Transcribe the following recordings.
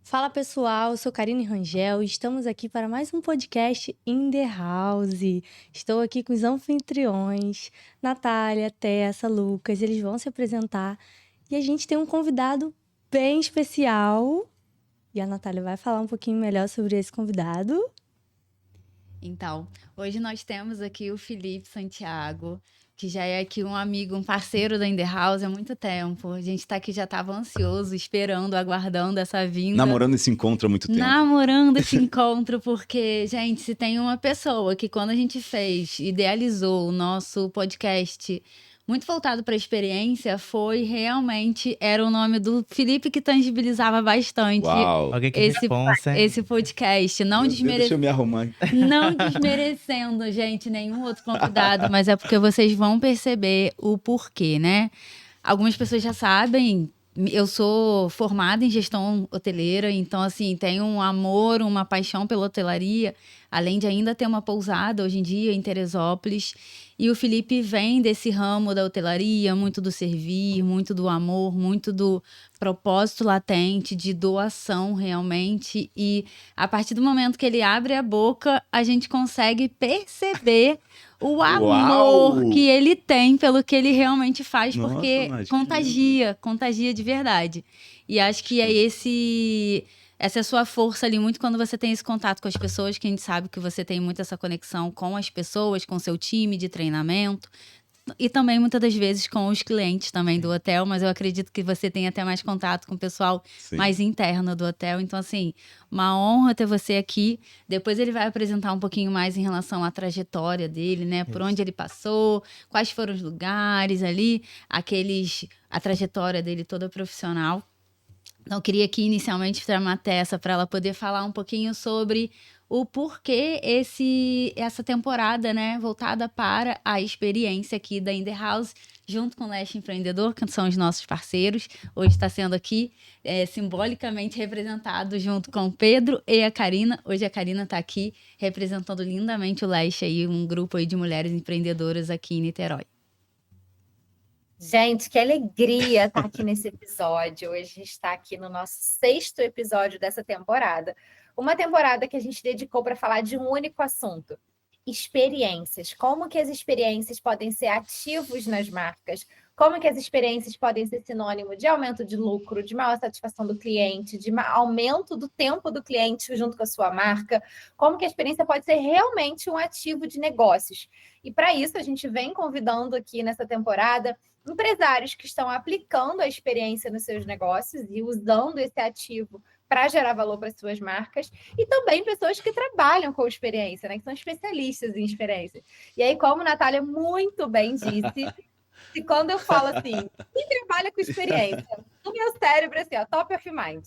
Fala pessoal, eu sou Karine Rangel e estamos aqui para mais um podcast In The House. Estou aqui com os anfitriões, Natália, Tessa, Lucas, eles vão se apresentar e a gente tem um convidado bem especial e a Natália vai falar um pouquinho melhor sobre esse convidado. Então, hoje nós temos aqui o Felipe Santiago, que já é aqui um amigo, um parceiro da In The House há muito tempo. A gente tá aqui, já estava ansioso, esperando, aguardando essa vinda. Namorando esse encontro há muito tempo. Namorando esse encontro, porque, gente, se tem uma pessoa que quando a gente idealizou o nosso podcast muito voltado para a experiência, era o nome do Felipe que tangibilizava bastante Uau! Alguém que responsa, hein? esse podcast. Deixa eu me arrumar. Não desmerecendo, gente, nenhum outro convidado, mas é porque vocês vão perceber o porquê, né? Algumas pessoas já sabem, eu sou formada em gestão hoteleira, então, assim, tenho um amor, uma paixão pela hotelaria, além de ainda ter uma pousada hoje em dia em Teresópolis. E o Felipe vem desse ramo da hotelaria, muito do servir, muito do amor, muito do propósito latente, de doação realmente. E a partir do momento que ele abre a boca, a gente consegue perceber o amor Uau! que ele tem pelo que ele realmente faz, Nossa, porque Nath, que contagia de verdade. E acho que essa é a sua força ali, muito quando você tem esse contato com as pessoas, que a gente sabe que você tem muito essa conexão com as pessoas, com seu time de treinamento, e também muitas das vezes com os clientes também do hotel, mas eu acredito que você tem até mais contato com o pessoal Sim. mais interno do hotel. Então, assim, uma honra ter você aqui. Depois ele vai apresentar um pouquinho mais em relação à trajetória dele, né? Por onde ele passou, quais foram os lugares ali, a trajetória dele toda profissional. Então, eu queria aqui inicialmente chamar a Tessa para ela poder falar um pouquinho sobre o porquê essa temporada, né, voltada para a experiência aqui da In The House, junto com o Leste Empreendedor, que são os nossos parceiros. Hoje está sendo aqui simbolicamente representado junto com o Pedro e a Karina. Hoje a Karina está aqui representando lindamente o Leste, aí, um grupo aí de mulheres empreendedoras aqui em Niterói. Gente, que alegria estar aqui nesse episódio. Hoje a gente está aqui no nosso 6º episódio dessa temporada. Uma temporada que a gente dedicou para falar de um único assunto: experiências. Como que as experiências podem ser ativos nas marcas? Como que as experiências podem ser sinônimo de aumento de lucro, de maior satisfação do cliente, de aumento do tempo do cliente junto com a sua marca? Como que a experiência pode ser realmente um ativo de negócios? E para isso a gente vem convidando aqui nessa temporada empresários que estão aplicando a experiência nos seus negócios e usando esse ativo para gerar valor para suas marcas, e também pessoas que trabalham com experiência, né, que são especialistas em experiência. E aí, como a Natália muito bem disse, e quando eu falo assim, quem trabalha com experiência? No meu cérebro, assim, ó, top of mind.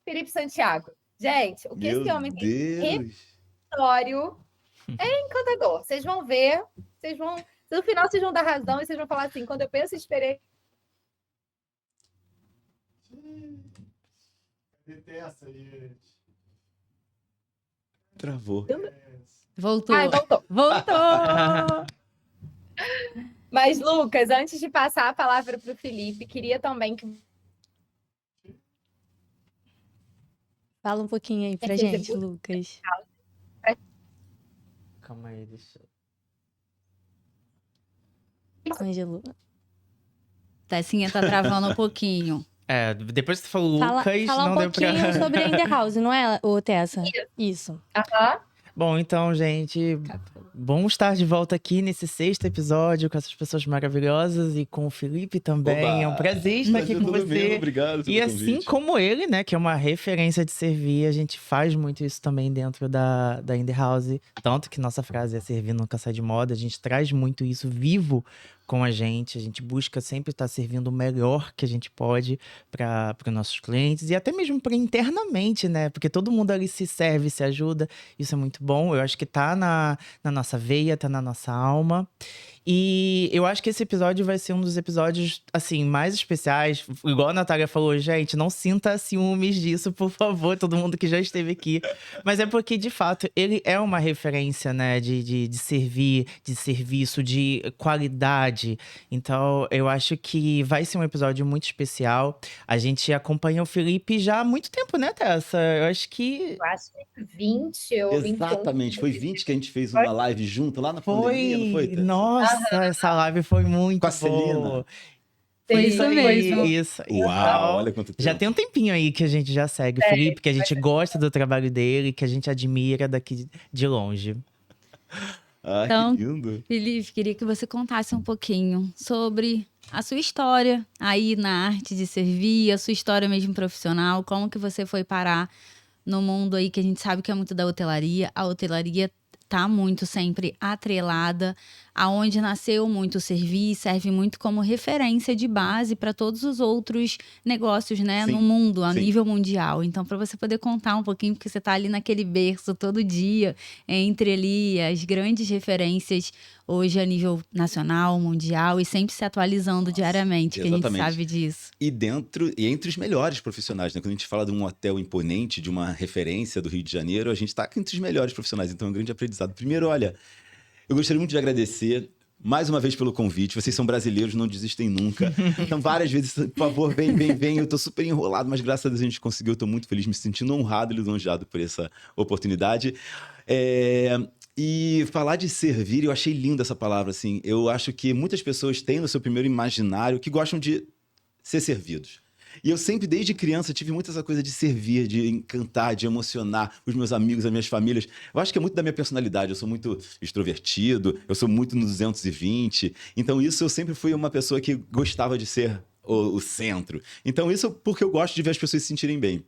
Felipe Santiago. Gente, o que esse homem tem de repertório é encantador. Vocês vão ver, no final vocês vão dar razão e vocês vão falar assim, quando eu penso em experiência... Essa aí. Travou. Voltou. Ai, voltou. Voltou! Mas, Lucas, antes de passar a palavra para o Felipe, queria também que... Fala um pouquinho aí pra gente, Lucas. Calma aí, deixa eu... Ângelo. Tessinha tá travando um pouquinho. Depois que você falou Lucas, Fala não um deu pra... pouquinho sobre a In The House, não é, Tessa? Isso. Aham. Bom, então, gente, bom estar de volta aqui nesse 6º episódio com essas pessoas maravilhosas e com o Felipe também. Oba! É um prazer estar aqui com você. Bem, obrigado pelo E convite. assim como ele, né, que é uma referência de servir, a gente faz muito isso também dentro da In The House. Tanto que nossa frase é servir nunca sai de moda. A gente traz muito isso vivo com a gente busca sempre estar servindo o melhor que a gente pode para os nossos clientes e até mesmo para internamente, né? Porque todo mundo ali se serve, se ajuda, isso é muito bom. Eu acho que tá na nossa veia, tá na nossa alma. E eu acho que esse episódio vai ser um dos episódios, assim, mais especiais. Igual a Natália falou, gente, não sinta ciúmes disso, por favor, todo mundo que já esteve aqui. Mas é porque, de fato, ele é uma referência, né, de servir, de serviço, de qualidade. Então, eu acho que vai ser um episódio muito especial. A gente acompanha o Felipe já há muito tempo, né, Tessa? Eu acho que Eu acho que 20 ou 21. Exatamente, foi 20 que a gente fez uma live junto lá na pandemia, não foi, foi. Tess? Nossa, essa live foi muito Com a Celina. boa. Foi Sim, isso aí, mesmo. Isso. Uau, olha quanto tempo. Já tem um tempinho aí que a gente já segue o Felipe, que a gente gosta do trabalho dele, que a gente admira daqui de longe. Ah, Então, que lindo. Felipe, queria que você contasse um pouquinho sobre a sua história aí na arte de servir, a sua história mesmo profissional, como que você foi parar no mundo aí que a gente sabe que é muito da hotelaria. A hotelaria tá muito sempre atrelada aonde nasceu muito o servir, serve muito como referência de base para todos os outros negócios, né, Sim, no mundo, a sim. nível mundial. Então, para você poder contar um pouquinho, porque você tá ali naquele berço todo dia, entre ali as grandes referências hoje a nível nacional, mundial e sempre se atualizando diariamente, que a gente exatamente. sabe disso. E entre os melhores profissionais, né? Quando a gente fala de um hotel imponente, de uma referência do Rio de Janeiro, a gente está entre os melhores profissionais. Então é um grande aprendizado. Primeiro, olha, eu gostaria muito de agradecer mais uma vez pelo convite. Vocês são brasileiros, não desistem nunca. Então, várias vezes, por favor, vem. Eu tô super enrolado, mas graças a Deus a gente conseguiu. Eu tô muito feliz, me sentindo honrado e lisonjeado por essa oportunidade. E falar de servir, eu achei linda essa palavra, assim. Eu acho que muitas pessoas têm no seu primeiro imaginário que gostam de ser servidos. E eu sempre, desde criança, tive muito essa coisa de servir, de encantar, de emocionar os meus amigos, as minhas famílias. Eu acho que é muito da minha personalidade. Eu sou muito extrovertido, eu sou muito no 220. Então, isso eu sempre fui uma pessoa que gostava de ser o centro. Então, isso porque eu gosto de ver as pessoas se sentirem bem.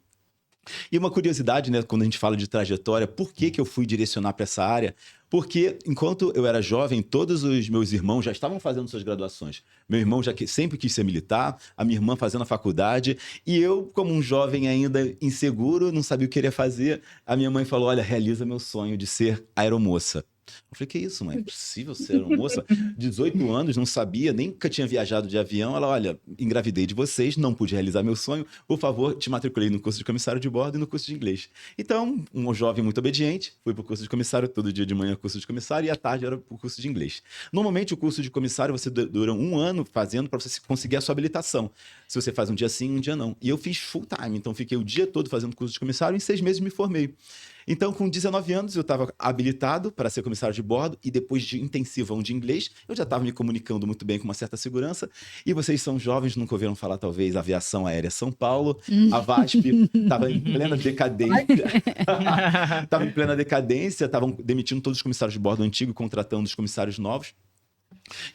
E uma curiosidade, né, quando a gente fala de trajetória, por que eu fui direcionar para essa área? Porque enquanto eu era jovem, todos os meus irmãos já estavam fazendo suas graduações. Meu irmão sempre quis ser militar, a minha irmã fazendo a faculdade, e eu, como um jovem ainda inseguro, não sabia o que queria fazer, a minha mãe falou, olha, realiza meu sonho de ser aeromoça. Eu falei, que isso, mãe? É possível ser aeromoça? 18 anos, não sabia, nem nunca tinha viajado de avião. Ela, olha, engravidei de vocês, não pude realizar meu sonho. Por favor, te matriculei no curso de comissário de bordo e no curso de inglês. Então, um jovem muito obediente, fui para o curso de comissário, todo dia de manhã curso de comissário, e à tarde era o curso de inglês. Normalmente, o curso de comissário, você dura 1 ano fazendo para você conseguir a sua habilitação. Se você faz um dia sim, um dia não. E eu fiz full time, então fiquei o dia todo fazendo curso de comissário e em 6 meses me formei. Então, com 19 anos, eu estava habilitado para ser comissário de bordo e depois de intensivão de inglês, eu já estava me comunicando muito bem com uma certa segurança. E vocês são jovens, nunca ouviram falar, talvez, Aviação Aérea São Paulo. A VASP estava em plena decadência. Estava em plena decadência, estavam demitindo todos os comissários de bordo antigo e contratando os comissários novos.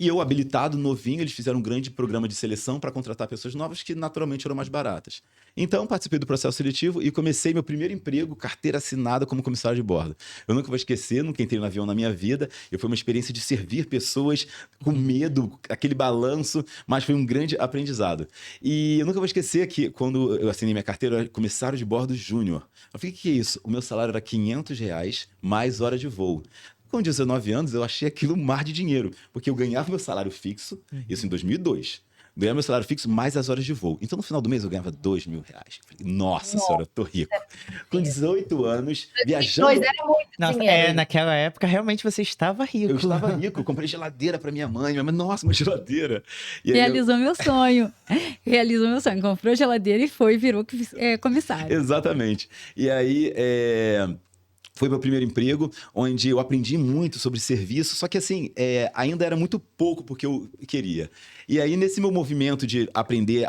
E eu, habilitado, novinho, eles fizeram um grande programa de seleção para contratar pessoas novas que naturalmente eram mais baratas. Então, participei do processo seletivo e comecei meu primeiro emprego, carteira assinada como comissário de bordo. Eu nunca vou esquecer, nunca entrei no avião na minha vida. Foi uma experiência de servir pessoas com medo, aquele balanço, mas foi um grande aprendizado. E eu nunca vou esquecer que quando eu assinei minha carteira, eu era comissário de bordo júnior. Eu falei, o que é isso? O meu salário era R$500 mais hora de voo. Com 19 anos, eu achei aquilo um mar de dinheiro, porque eu ganhava meu salário fixo, isso em 2002. Ganhava meu salário fixo mais as horas de voo. Então, no final do mês, eu ganhava R$2.000. Falei, nossa senhora, eu tô rico. Com 18 anos, viajando... Era muito Nossa, dinheiro. naquela época, realmente você estava rico. Eu estava rico, eu comprei geladeira para minha mãe. Minha mãe, nossa, uma geladeira. E aí Realizou meu sonho. Realizou meu sonho. Comprou geladeira e virou comissário. Exatamente. E aí... Foi meu primeiro emprego, onde eu aprendi muito sobre serviço, só que assim, ainda era muito pouco porque eu queria. E aí, nesse meu movimento de aprender,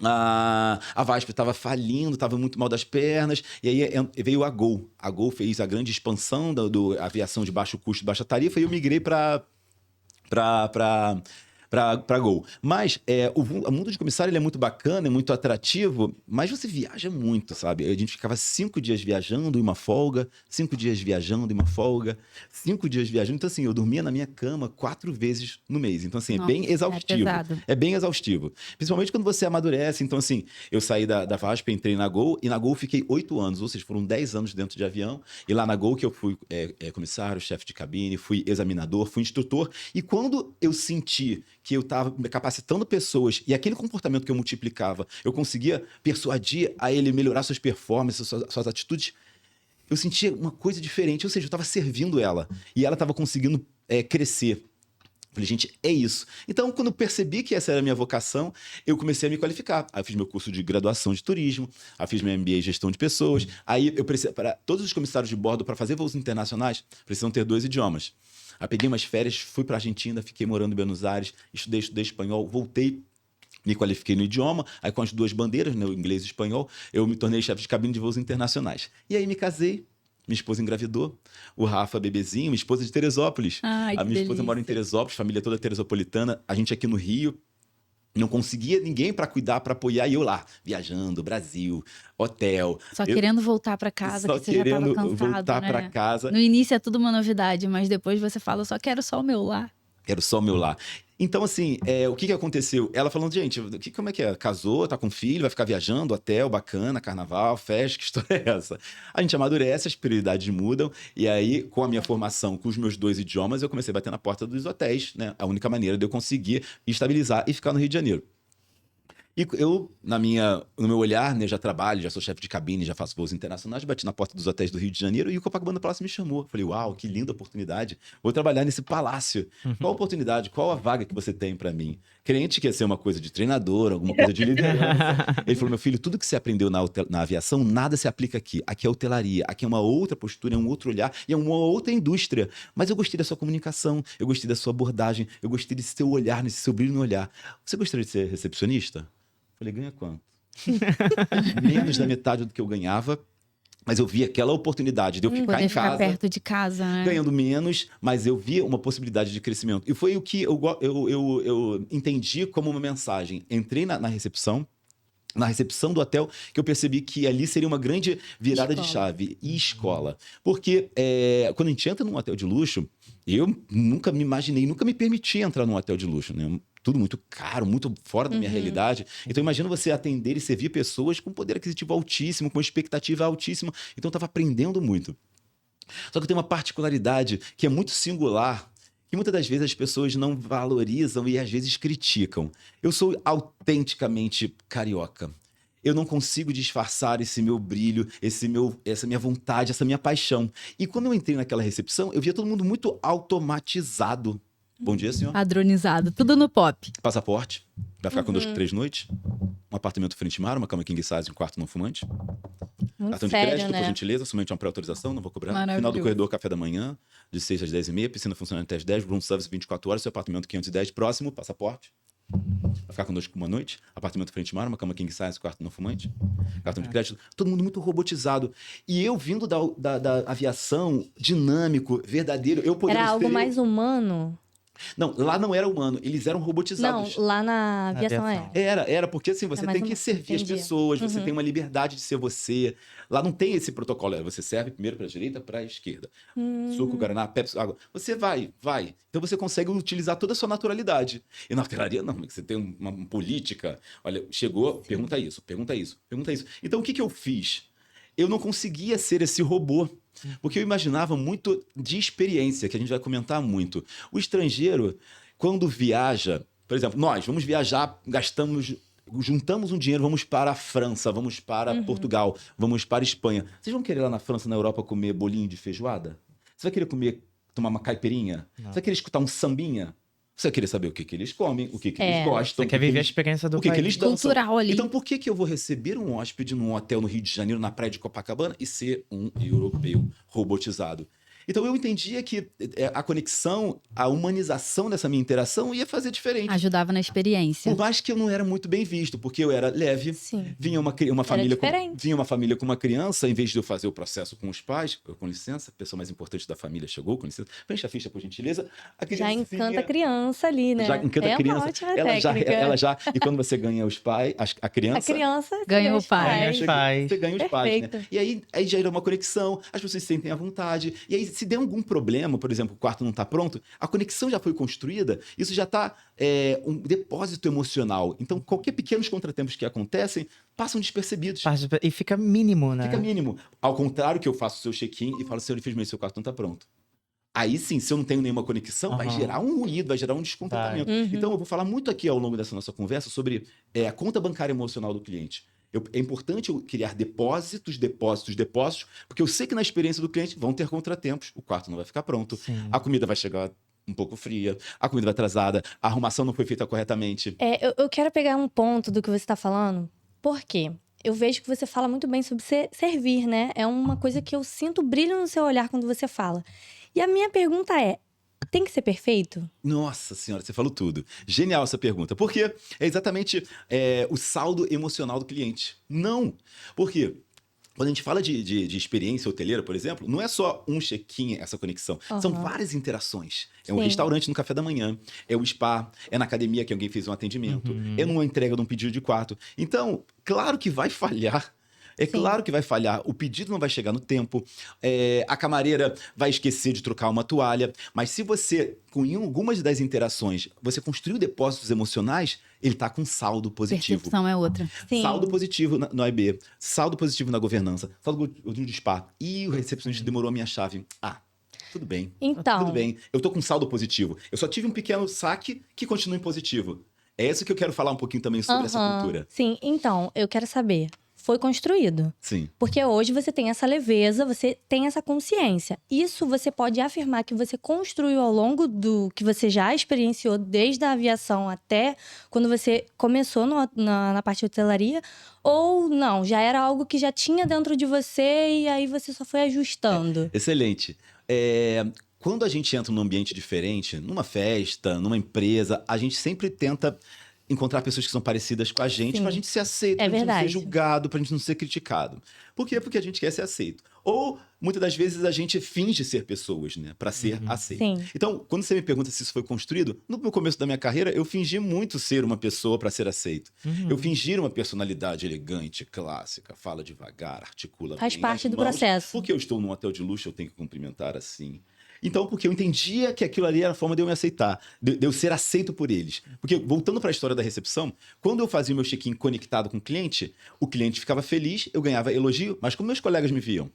a VASP estava falindo, estava muito mal das pernas, e aí veio a Gol. A Gol fez a grande expansão da aviação de baixo custo, baixa tarifa, e eu migrei para pra Gol. Mas o mundo de comissário ele é muito bacana, é muito atrativo, mas você viaja muito, sabe? A gente ficava 5 dias viajando e uma folga, 5 dias viajando e uma folga, 5 dias viajando. Então, assim, eu dormia na minha cama 4 vezes no mês. Então, assim, é bem Nossa, exaustivo. pesado. É bem exaustivo. Principalmente quando você amadurece. Então, assim, eu saí da VASP, entrei na Gol, e na Gol fiquei 8 anos, ou seja, foram 10 anos dentro de avião. E lá na Gol que eu fui comissário, chefe de cabine, fui examinador, fui instrutor. E quando eu senti que eu estava capacitando pessoas e aquele comportamento que eu multiplicava, eu conseguia persuadir a ele melhorar suas performances, suas atitudes, eu sentia uma coisa diferente. Ou seja, eu estava servindo ela e ela estava conseguindo crescer. Falei, gente, é isso. Então, quando eu percebi que essa era a minha vocação, eu comecei a me qualificar. Aí eu fiz meu curso de graduação de turismo, aí fiz meu MBA em gestão de pessoas. Aí eu precisei, para todos os comissários de bordo, para fazer voos internacionais, precisam ter 2 idiomas. Aí peguei umas férias, fui para a Argentina, fiquei morando em Buenos Aires, estudei espanhol, voltei, me qualifiquei no idioma, aí com as 2 bandeiras, né, o inglês e o espanhol, eu me tornei chefe de cabine de voos internacionais. E aí me casei, minha esposa engravidou, o Rafa, bebezinho, minha esposa de Teresópolis. Ai, A que minha esposa mora em delícia. Teresópolis, família toda teresopolitana, a gente aqui no Rio. Não conseguia ninguém para cuidar, para apoiar, e eu lá, viajando, Brasil, hotel. Só Eu querendo voltar pra casa, só que você já tava querendo cansado, voltar né? para casa. No início é tudo uma novidade, mas depois você fala, eu só quero só o meu lar. Era só o meu lar. Então, assim, o que aconteceu? Ela falando, gente, como é que é? Casou, tá com filho, vai ficar viajando, hotel, bacana, carnaval, festa, que história é essa? A gente amadurece, as prioridades mudam, e aí, com a minha formação, com os meus 2 idiomas, eu comecei a bater na porta dos hotéis, né? A única maneira de eu conseguir estabilizar e ficar no Rio de Janeiro. E eu, no meu olhar, né, já trabalho, já sou chefe de cabine, já faço voos internacionais, bati na porta dos hotéis do Rio de Janeiro e o Copacabana Palace me chamou. Falei, uau, que linda oportunidade. Vou trabalhar nesse palácio. Qual a oportunidade? Qual a vaga que você tem para mim? Crente quer ser uma coisa de treinador, alguma coisa de liderança. Ele falou, meu filho, tudo que você aprendeu na aviação, nada se aplica aqui. Aqui é hotelaria, aqui é uma outra postura, é um outro olhar e é uma outra indústria. Mas eu gostei da sua comunicação, eu gostei da sua abordagem, eu gostei desse seu olhar, nesse seu brilho no olhar. Você gostaria de ser recepcionista? Falei, ganha quanto? Menos da metade do que eu ganhava, mas eu vi aquela oportunidade de eu ficar Poder em ficar casa, perto de casa, né? ganhando menos, mas eu via uma possibilidade de crescimento. E foi o que eu entendi como uma mensagem. Entrei na recepção do hotel, que eu percebi que ali seria uma grande virada de chave. E escola. Porque quando a gente entra num hotel de luxo, eu nunca me imaginei, nunca me permiti entrar num hotel de luxo, né? Tudo muito caro, muito fora da minha realidade. Então, imagina você atender e servir pessoas com poder aquisitivo altíssimo, com expectativa altíssima. Então, eu estava aprendendo muito. Só que eu tenho uma particularidade que é muito singular, que muitas das vezes as pessoas não valorizam e às vezes criticam. Eu sou autenticamente carioca. Eu não consigo disfarçar esse meu brilho, essa minha vontade, essa minha paixão. E quando eu entrei naquela recepção, eu via todo mundo muito automatizado. Bom dia, senhor. Padronizado, tudo no pop. Passaporte, vai ficar conosco 3 noites. Um apartamento frente mar, uma cama king size, um quarto não fumante. Muito Cartão de sério, crédito, né? por gentileza, somente uma pré-autorização, não vou cobrar. Maravilhoso. Final do corredor, café da manhã, de 6 às 10h30, piscina funcionando até às 10, room service 24 horas, seu apartamento 510, próximo, passaporte. Vai ficar conosco por uma noite. Apartamento frente mar, uma cama king size, quarto não fumante. Cartão de crédito, todo mundo muito robotizado. E eu vindo da aviação, dinâmico, verdadeiro, eu poderia Era algo ser... mais humano? Não, lá não era humano, eles eram robotizados. Não, lá na aviação aviação. Era porque assim, você mais tem ou que menos, servir as entendi. pessoas, você tem uma liberdade de ser você. Lá não tem esse protocolo, você serve primeiro para a direita, para a esquerda. Suco, Guaraná, Pepsi, água. Você vai. Então você consegue utilizar toda a sua naturalidade. E na hotelaria não, você tem uma política. Olha, chegou, pergunta isso. Então o que eu fiz? Eu não conseguia ser esse robô. Porque eu imaginava muito de experiência, que a gente vai comentar muito. O estrangeiro, quando viaja, por exemplo, nós vamos viajar, juntamos um dinheiro, vamos para a França, vamos para Portugal, vamos para a Espanha. Vocês vão querer lá na França, na Europa, comer bolinho de feijoada? Você vai querer tomar uma caipirinha? Você vai querer escutar um sambinha? Você vai querer saber o que eles comem, o que eles gostam. Você quer viver a experiência do o que país. eles dançam. Cultural ali. Então, por que eu vou receber um hóspede num hotel no Rio de Janeiro, na praia de Copacabana, e ser um europeu robotizado? Então eu entendia que a conexão, a humanização dessa minha interação ia fazer diferente. Ajudava na experiência. Por mais que eu não era muito bem visto, porque eu era leve, Sim. vinha uma família diferente. vinha uma família com uma criança, em vez de eu fazer o processo com os pais, com licença, a pessoa mais importante da família chegou, com licença, preencha a ficha, por gentileza. A Já criancinha- encanta a criança ali, né? Já encanta é a criança. uma ótima ela técnica. já. E quando você ganha os pais, a criança. A criança Ganha o os pai. Ganha os pais. Você ganha os pais, né? Perfeito. E aí já era uma conexão, as pessoas se sentem à vontade. E aí, se der algum problema, por exemplo, o quarto não está pronto, a conexão já foi construída, isso já está um depósito emocional. Então, qualquer pequenos contratempos que acontecem passam despercebidos. E fica mínimo, né? Fica mínimo. Ao contrário que eu faço o seu check-in e falo, senhor, infelizmente, seu quarto não está pronto. Aí sim, se eu não tenho nenhuma conexão, vai Aham. gerar um ruído, vai gerar um descontentamento. Uhum. Então, eu vou falar muito aqui ao longo dessa nossa conversa sobre a conta bancária emocional do cliente. É importante eu criar depósitos, porque eu sei que na experiência do cliente vão ter contratempos. O quarto não vai ficar pronto, Sim. a comida vai chegar um pouco fria, a comida vai atrasada, a arrumação não foi feita corretamente. Eu quero pegar um ponto do que você está falando, porque eu vejo que você fala muito bem sobre servir, né? É uma coisa que eu sinto brilho no seu olhar quando você fala. E a minha pergunta é: tem que ser perfeito? Nossa senhora, você falou tudo. Genial essa pergunta. Porque é exatamente o saldo emocional do cliente. Não. Por quê? Quando a gente fala de experiência hoteleira, por exemplo, não é só um check-in, essa conexão. São Aham. várias interações. É um Sim. restaurante no café da manhã, é o spa, é na academia que alguém fez um atendimento, é numa entrega de um pedido de quarto. Então, claro que vai falhar. É Sim. claro que vai falhar. O pedido não vai chegar no tempo. A camareira vai esquecer de trocar uma toalha. Mas se você, com algumas das interações, você construiu depósitos emocionais, ele está com saldo positivo. Percepção é outra. Sim. Saldo positivo no AIB, saldo positivo na governança, saldo positivo de spa. E o recepcionista demorou a minha chave. Tudo bem. Então, Tudo bem. Eu tô com saldo positivo. Eu só tive um pequeno saque que continua em positivo. É isso que eu quero falar um pouquinho também sobre essa aham. cultura. Sim, então, eu quero saber. Foi construído. Sim. Porque hoje você tem essa leveza, você tem essa consciência. Isso você pode afirmar que você construiu ao longo do que você já experienciou, desde a aviação até quando você começou na parte de hotelaria, ou não, já era algo que já tinha dentro de você e aí você só foi ajustando. Excelente. Quando a gente entra num ambiente diferente, numa festa, numa empresa, a gente sempre tenta encontrar pessoas que são parecidas com a gente, Sim. pra gente ser aceito, É pra gente não ser verdade. julgado, pra gente não ser criticado. Por quê? Porque a gente quer ser aceito. Ou, muitas das vezes, a gente finge ser pessoas, né? Pra ser aceito. Sim. Então, quando você me pergunta se isso foi construído, no meu começo da minha carreira, eu fingi muito ser uma pessoa pra ser aceito. Eu fingi uma personalidade elegante, clássica, fala devagar, articula Faz bem parte as do mãos. processo. Porque eu estou num hotel de luxo, eu tenho que cumprimentar assim. Então, porque eu entendia que aquilo ali era a forma de eu me aceitar, de eu ser aceito por eles. Porque, voltando para a história da recepção, quando eu fazia o meu check-in conectado com o cliente ficava feliz, eu ganhava elogio, mas como meus colegas me viam?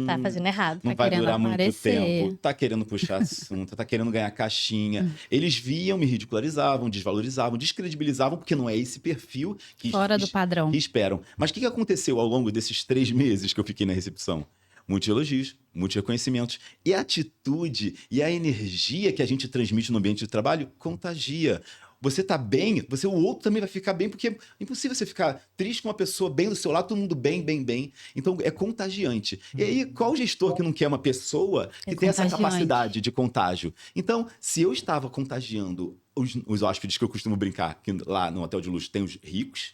Tá fazendo errado. Não Tá vai querendo durar muito aparecer. tempo, tá querendo puxar assunto, tá querendo ganhar caixinha. Eles viam, me ridicularizavam, desvalorizavam, descredibilizavam, porque não é esse perfil que Fora do padrão. que esperam. Mas o que aconteceu ao longo desses 3 meses que eu fiquei na recepção? Muitos elogios, muitos reconhecimentos. E a atitude e a energia que a gente transmite no ambiente de trabalho contagia. Você tá bem, o outro também vai ficar bem, porque é impossível você ficar triste com uma pessoa bem do seu lado, todo mundo bem, bem, bem. Então, é contagiante. E aí, qual gestor que não quer uma pessoa que É tem essa contagiante. capacidade de contágio? Então, se eu estava contagiando os hóspedes, que eu costumo brincar, que lá no hotel de luxo tem os ricos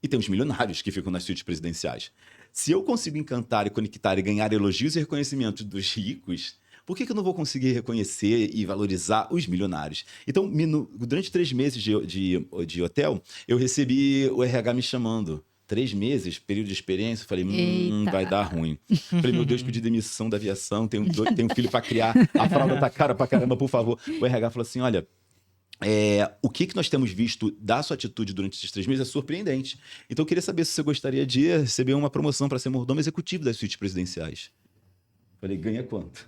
e tem os milionários que ficam nas suítes presidenciais. Se eu consigo encantar e conectar e ganhar elogios e reconhecimento dos ricos, por que eu não vou conseguir reconhecer e valorizar os milionários? Então, durante 3 meses de hotel, eu recebi o RH me chamando. 3 meses, período de experiência, eu falei, Eita. vai dar ruim. Falei, meu Deus, pedi demissão da aviação, tenho um filho para criar, a fralda tá cara pra caramba, por favor. O RH falou assim, olha, o que nós temos visto da sua atitude durante esses 3 meses é surpreendente. Então, eu queria saber se você gostaria de receber uma promoção para ser mordomo executivo das suítes presidenciais. Falei, ganha quanto?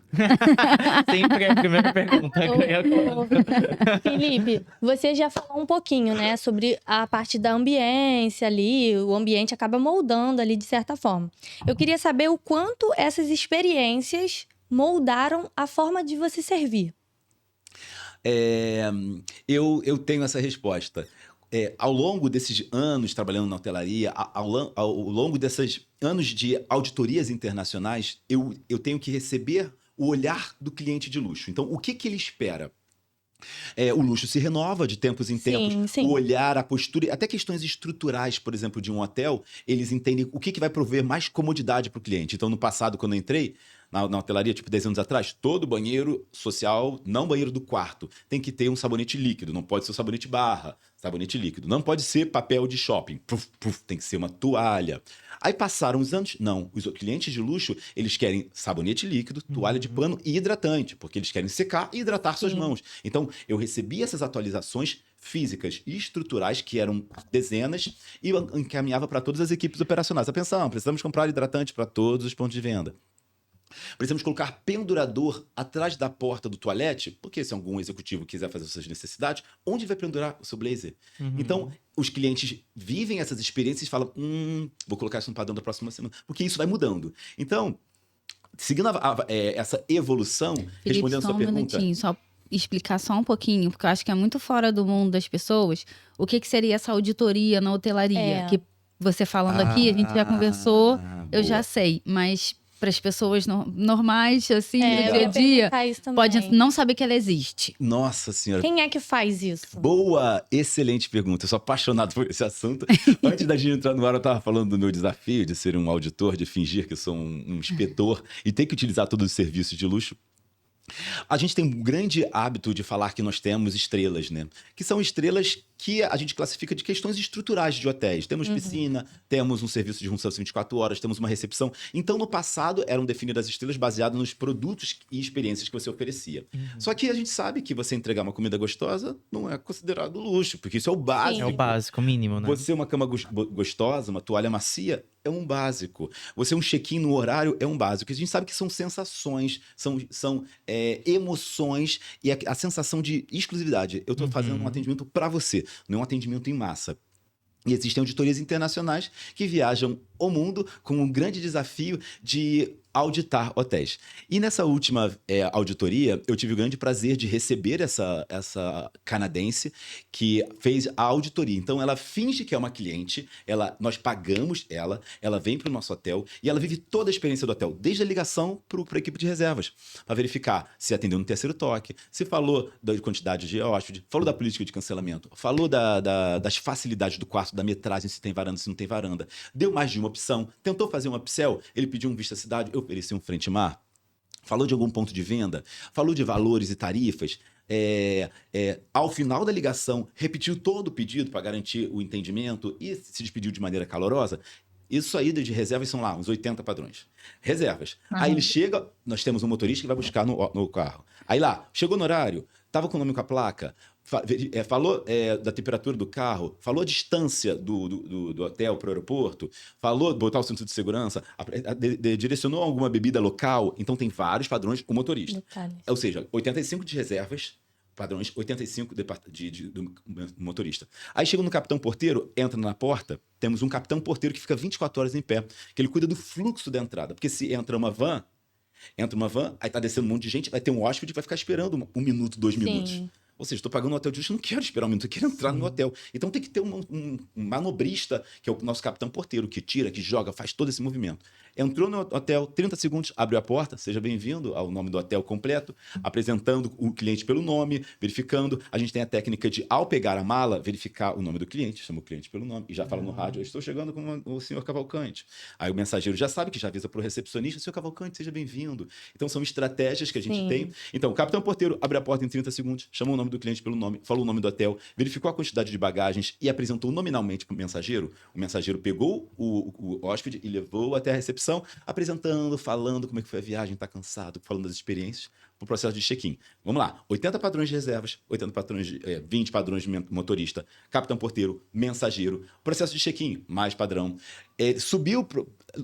Sempre é a primeira pergunta. Ganha quanto? Felipe, você já falou um pouquinho, né, sobre a parte da ambiência ali, o ambiente acaba moldando ali de certa forma. Eu queria saber o quanto essas experiências moldaram a forma de você servir. Eu tenho essa resposta. ao longo desses anos trabalhando na hotelaria, ao longo desses anos de auditorias internacionais, eu tenho que receber o olhar do cliente de luxo. Então, o que ele espera? O luxo se renova de tempos em tempos. Sim, sim. O olhar, a postura, até questões estruturais, por exemplo, de um hotel, eles entendem o que vai prover mais comodidade para o cliente. Então, no passado, quando eu entrei na hotelaria, tipo 10 anos atrás, todo banheiro social, não banheiro do quarto, tem que ter um sabonete líquido, não pode ser o sabonete barra, sabonete líquido. Não pode ser papel de shopping, puf, puf, tem que ser uma toalha. Aí passaram os anos, não, os clientes de luxo, eles querem sabonete líquido, toalha de pano e hidratante, porque eles querem secar e hidratar suas mãos. Então, eu recebi essas atualizações físicas e estruturais, que eram dezenas, e eu encaminhava para todas as equipes operacionais. Atenção, precisamos comprar hidratante para todos os pontos de venda. Precisamos colocar pendurador atrás da porta do toalete, porque se algum executivo quiser fazer suas necessidades, onde vai pendurar o seu blazer? Então, os clientes vivem essas experiências e falam, vou colocar isso no padrão da próxima semana, porque isso vai mudando. Então, seguindo essa evolução, Felipe, respondendo a só sua um pergunta... minutinho, só explicar só um pouquinho, porque eu acho que é muito fora do mundo das pessoas. O que seria essa auditoria na hotelaria? Que você falando aqui, a gente já conversou, eu já sei, mas para as pessoas normais, assim, do dia a dia, pode não saber que ela existe. Nossa Senhora. Quem é que faz isso? Boa, excelente pergunta. Eu sou apaixonado por esse assunto. Antes da gente entrar no ar, eu estava falando do meu desafio de ser um auditor, de fingir que sou um inspetor e ter que utilizar todos os serviços de luxo. A gente tem um grande hábito de falar que nós temos estrelas, né? Que são estrelas que a gente classifica de questões estruturais de hotéis. Temos piscina, temos um serviço de room service 24 horas, temos uma recepção. Então, no passado, eram definidas as estrelas baseadas nos produtos e experiências que você oferecia. Só que a gente sabe que você entregar uma comida gostosa não é considerado luxo, porque isso é o básico. É o básico, o mínimo, né? Você uma cama gostosa, uma toalha macia, é um básico. Você um check-in no horário é um básico. A gente sabe que são sensações, são emoções e a sensação de exclusividade. Eu estou fazendo um atendimento para você, não é um atendimento em massa. E existem auditorias internacionais que viajam o mundo com um grande desafio de auditar hotéis. E nessa última auditoria, eu tive o grande prazer de receber essa canadense que fez a auditoria. Então, ela finge que é uma cliente, nós pagamos ela vem para o nosso hotel e ela vive toda a experiência do hotel, desde a ligação para a equipe de reservas, para verificar se atendeu no terceiro toque, se falou da quantidade de hóspede, falou da política de cancelamento, falou das facilidades do quarto, da metragem, se tem varanda, se não tem varanda. Deu mais de uma opção, tentou fazer um upsell, ele pediu um vista cidade, eu ofereci um frente mar, falou de algum ponto de venda, falou de valores e tarifas, ao final da ligação, repetiu todo o pedido para garantir o entendimento e se despediu de maneira calorosa. Isso aí de reservas são lá, uns 80 padrões. Reservas. Aí ele chega, nós temos um motorista que vai buscar no carro. Aí lá, chegou no horário, estava com o nome com a placa, falou da temperatura do carro, falou a distância do hotel para o aeroporto, falou de botar o cinto de segurança, direcionou alguma bebida local. Então tem vários padrões o motorista. Detalhes. Ou seja, 85 de reservas, padrões 85 do motorista. Aí chega no capitão porteiro, entra na porta, temos um capitão porteiro que fica 24 horas em pé, que ele cuida do fluxo da entrada. Porque se entra uma van, aí tá descendo um monte de gente, vai ter um hóspede que vai ficar esperando 1 minuto, 2 minutos. Ou seja, estou pagando um hotel de luxo, não quero esperar um minuto, eu quero entrar no hotel. Então tem que ter um manobrista, que é o nosso capitão porteiro, que tira, que joga, faz todo esse movimento. Entrou no hotel, 30 segundos, abriu a porta, seja bem-vindo ao nome do hotel completo, apresentando o cliente pelo nome, verificando. A gente tem a técnica de, ao pegar a mala, verificar o nome do cliente, chama o cliente pelo nome, e já fala no rádio, eu estou chegando com o senhor Cavalcante. Aí o mensageiro já sabe, que já avisa para o recepcionista, senhor Cavalcante, seja bem-vindo. Então são estratégias que a gente tem. Então o capitão porteiro abre a porta em 30 segundos, chamou o nome do cliente pelo nome, falou o nome do hotel, verificou a quantidade de bagagens e apresentou nominalmente para o mensageiro. O mensageiro pegou o hóspede e levou até a recepção, apresentando, falando como é que foi a viagem, está cansado, falando das experiências, para o processo de check-in. Vamos lá, 80 padrões de reservas, 20 padrões de motorista, capitão porteiro, mensageiro, processo de check-in, mais padrão. Subiu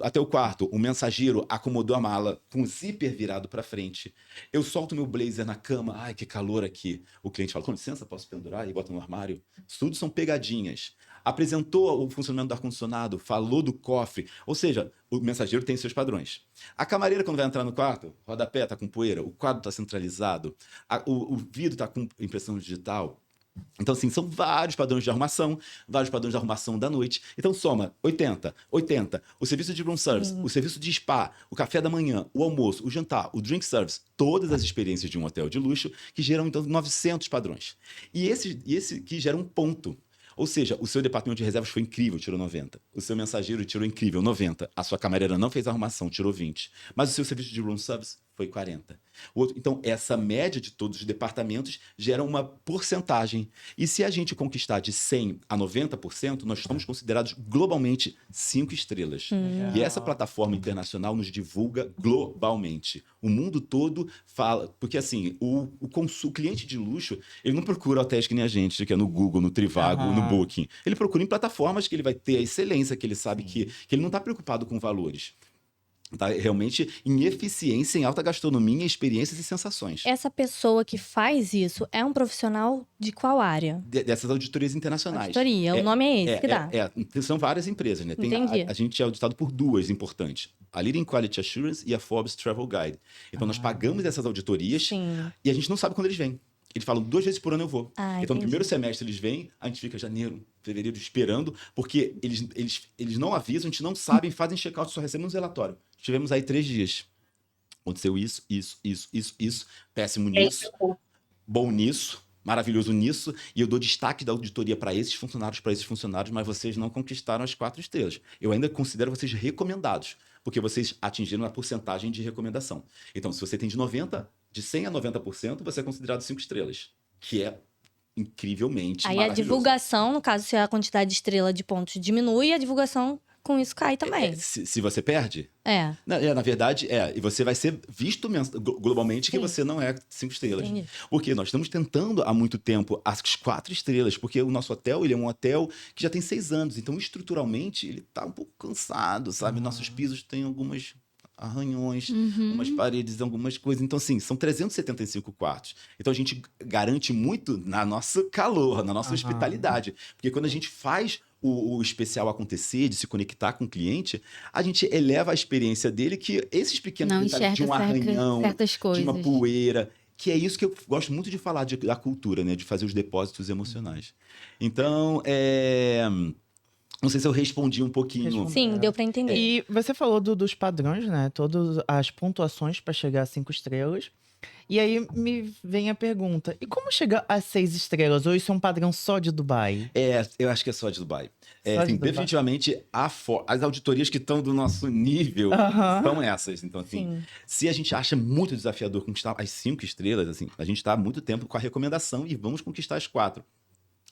até o quarto, o mensageiro acomodou a mala com o zíper virado para frente. Eu solto meu blazer na cama, ai que calor aqui. O cliente fala, com licença, posso pendurar? E bota no armário. Tudo são pegadinhas. Apresentou o funcionamento do ar-condicionado, falou do cofre. Ou seja, o mensageiro tem seus padrões. A camareira, quando vai entrar no quarto, rodapé está com poeira, o quadro está centralizado, o vidro está com impressão digital. Então, assim, são vários padrões de arrumação, vários padrões de arrumação da noite. Então, soma 80, 80, o serviço de room service, o serviço de spa, o café da manhã, o almoço, o jantar, o drink service, todas as experiências de um hotel de luxo que geram, então, 900 padrões. E esse que gera um ponto. Ou seja, o seu departamento de reservas foi incrível, tirou 90. O seu mensageiro tirou incrível, 90. A sua camareira não fez arrumação, tirou 20. Mas o seu serviço de room service foi 40. Então, essa média de todos os departamentos gera uma porcentagem. E se a gente conquistar de 100 a 90%, nós somos considerados globalmente 5 estrelas. E essa plataforma internacional nos divulga globalmente. O mundo todo fala... Porque, assim, o cliente de luxo, ele não procura hotéis que nem a gente, que é no Google, no Trivago, no Booking. Ele procura em plataformas que ele vai ter a excelência, que ele sabe que ele não está preocupado com valores. Tá realmente em eficiência, em alta gastronomia, experiências e sensações. Essa pessoa que faz isso é um profissional de qual área? Dessas auditorias internacionais. Auditoria, o nome é esse que dá. São várias empresas, né? Entendi. A gente é auditado por duas importantes. A Leading Quality Assurance e a Forbes Travel Guide. Então, nós pagamos essas auditorias Sim. e a gente não sabe quando eles vêm. Eles falam 2 vezes por ano eu vou. Então, no Entendi. primeiro semestre eles vêm, a gente fica janeiro, fevereiro esperando, porque eles não avisam, a gente não sabe, fazem check-out, só recebemos relatório. Estivemos aí 3 dias. Aconteceu isso, péssimo nisso, bom nisso, maravilhoso nisso, e eu dou destaque da auditoria para esses funcionários, mas vocês não conquistaram as 4 estrelas. Eu ainda considero vocês recomendados, porque vocês atingiram a porcentagem de recomendação. Então, se você tem de 100 a 90%, você é considerado 5 estrelas, que é incrivelmente Aí a maravilhoso. divulgação, no caso, se a quantidade de estrela de pontos diminui, a divulgação com isso cai também. Se você perde... É. Na verdade, e você vai ser visto globalmente que você não é 5 estrelas. Entendi. Porque nós estamos tentando há muito tempo as 4 estrelas, porque o nosso hotel, ele é um hotel que já tem 6 anos, então estruturalmente ele está um pouco cansado, sabe? Nossos pisos têm algumas arranhões, umas paredes, algumas coisas. Então, assim, são 375 quartos. Então, a gente garante muito na nosso calor, na nossa hospitalidade. Porque quando a gente faz o especial acontecer, de se conectar com o cliente, a gente eleva a experiência dele, que esses pequenos Não detalhes de um arranhão, certas coisas. de uma poeira, que é isso que eu gosto muito de falar da cultura, né? De fazer os depósitos emocionais. Então, não sei se eu respondi um pouquinho. Sim, deu pra entender. E você falou dos padrões, né? Todas as pontuações para chegar a 5 estrelas. E aí me vem a pergunta: e como chegar a 6 estrelas? Ou isso é um padrão só de Dubai? Eu acho que é só de Dubai. Só de Assim, Dubai. Definitivamente, as auditorias que estão do nosso nível são essas. Então, assim, Sim. se a gente acha muito desafiador conquistar as 5 estrelas, assim, a gente está há muito tempo com a recomendação e vamos conquistar as 4.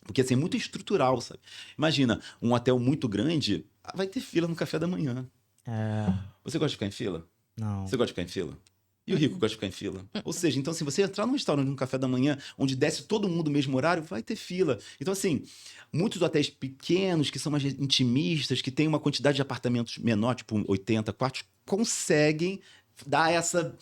Porque, assim, é muito estrutural, sabe? Imagina, um hotel muito grande, vai ter fila no café da manhã. Você gosta de ficar em fila? Não. Você gosta de ficar em fila? E o rico gosta de ficar em fila. Ou seja, então, se você entrar num restaurante, num café da manhã, onde desce todo mundo no mesmo horário, vai ter fila. Então, assim, muitos hotéis pequenos, que são mais intimistas, que têm uma quantidade de apartamentos menor, tipo 80 quartos, conseguem dar essa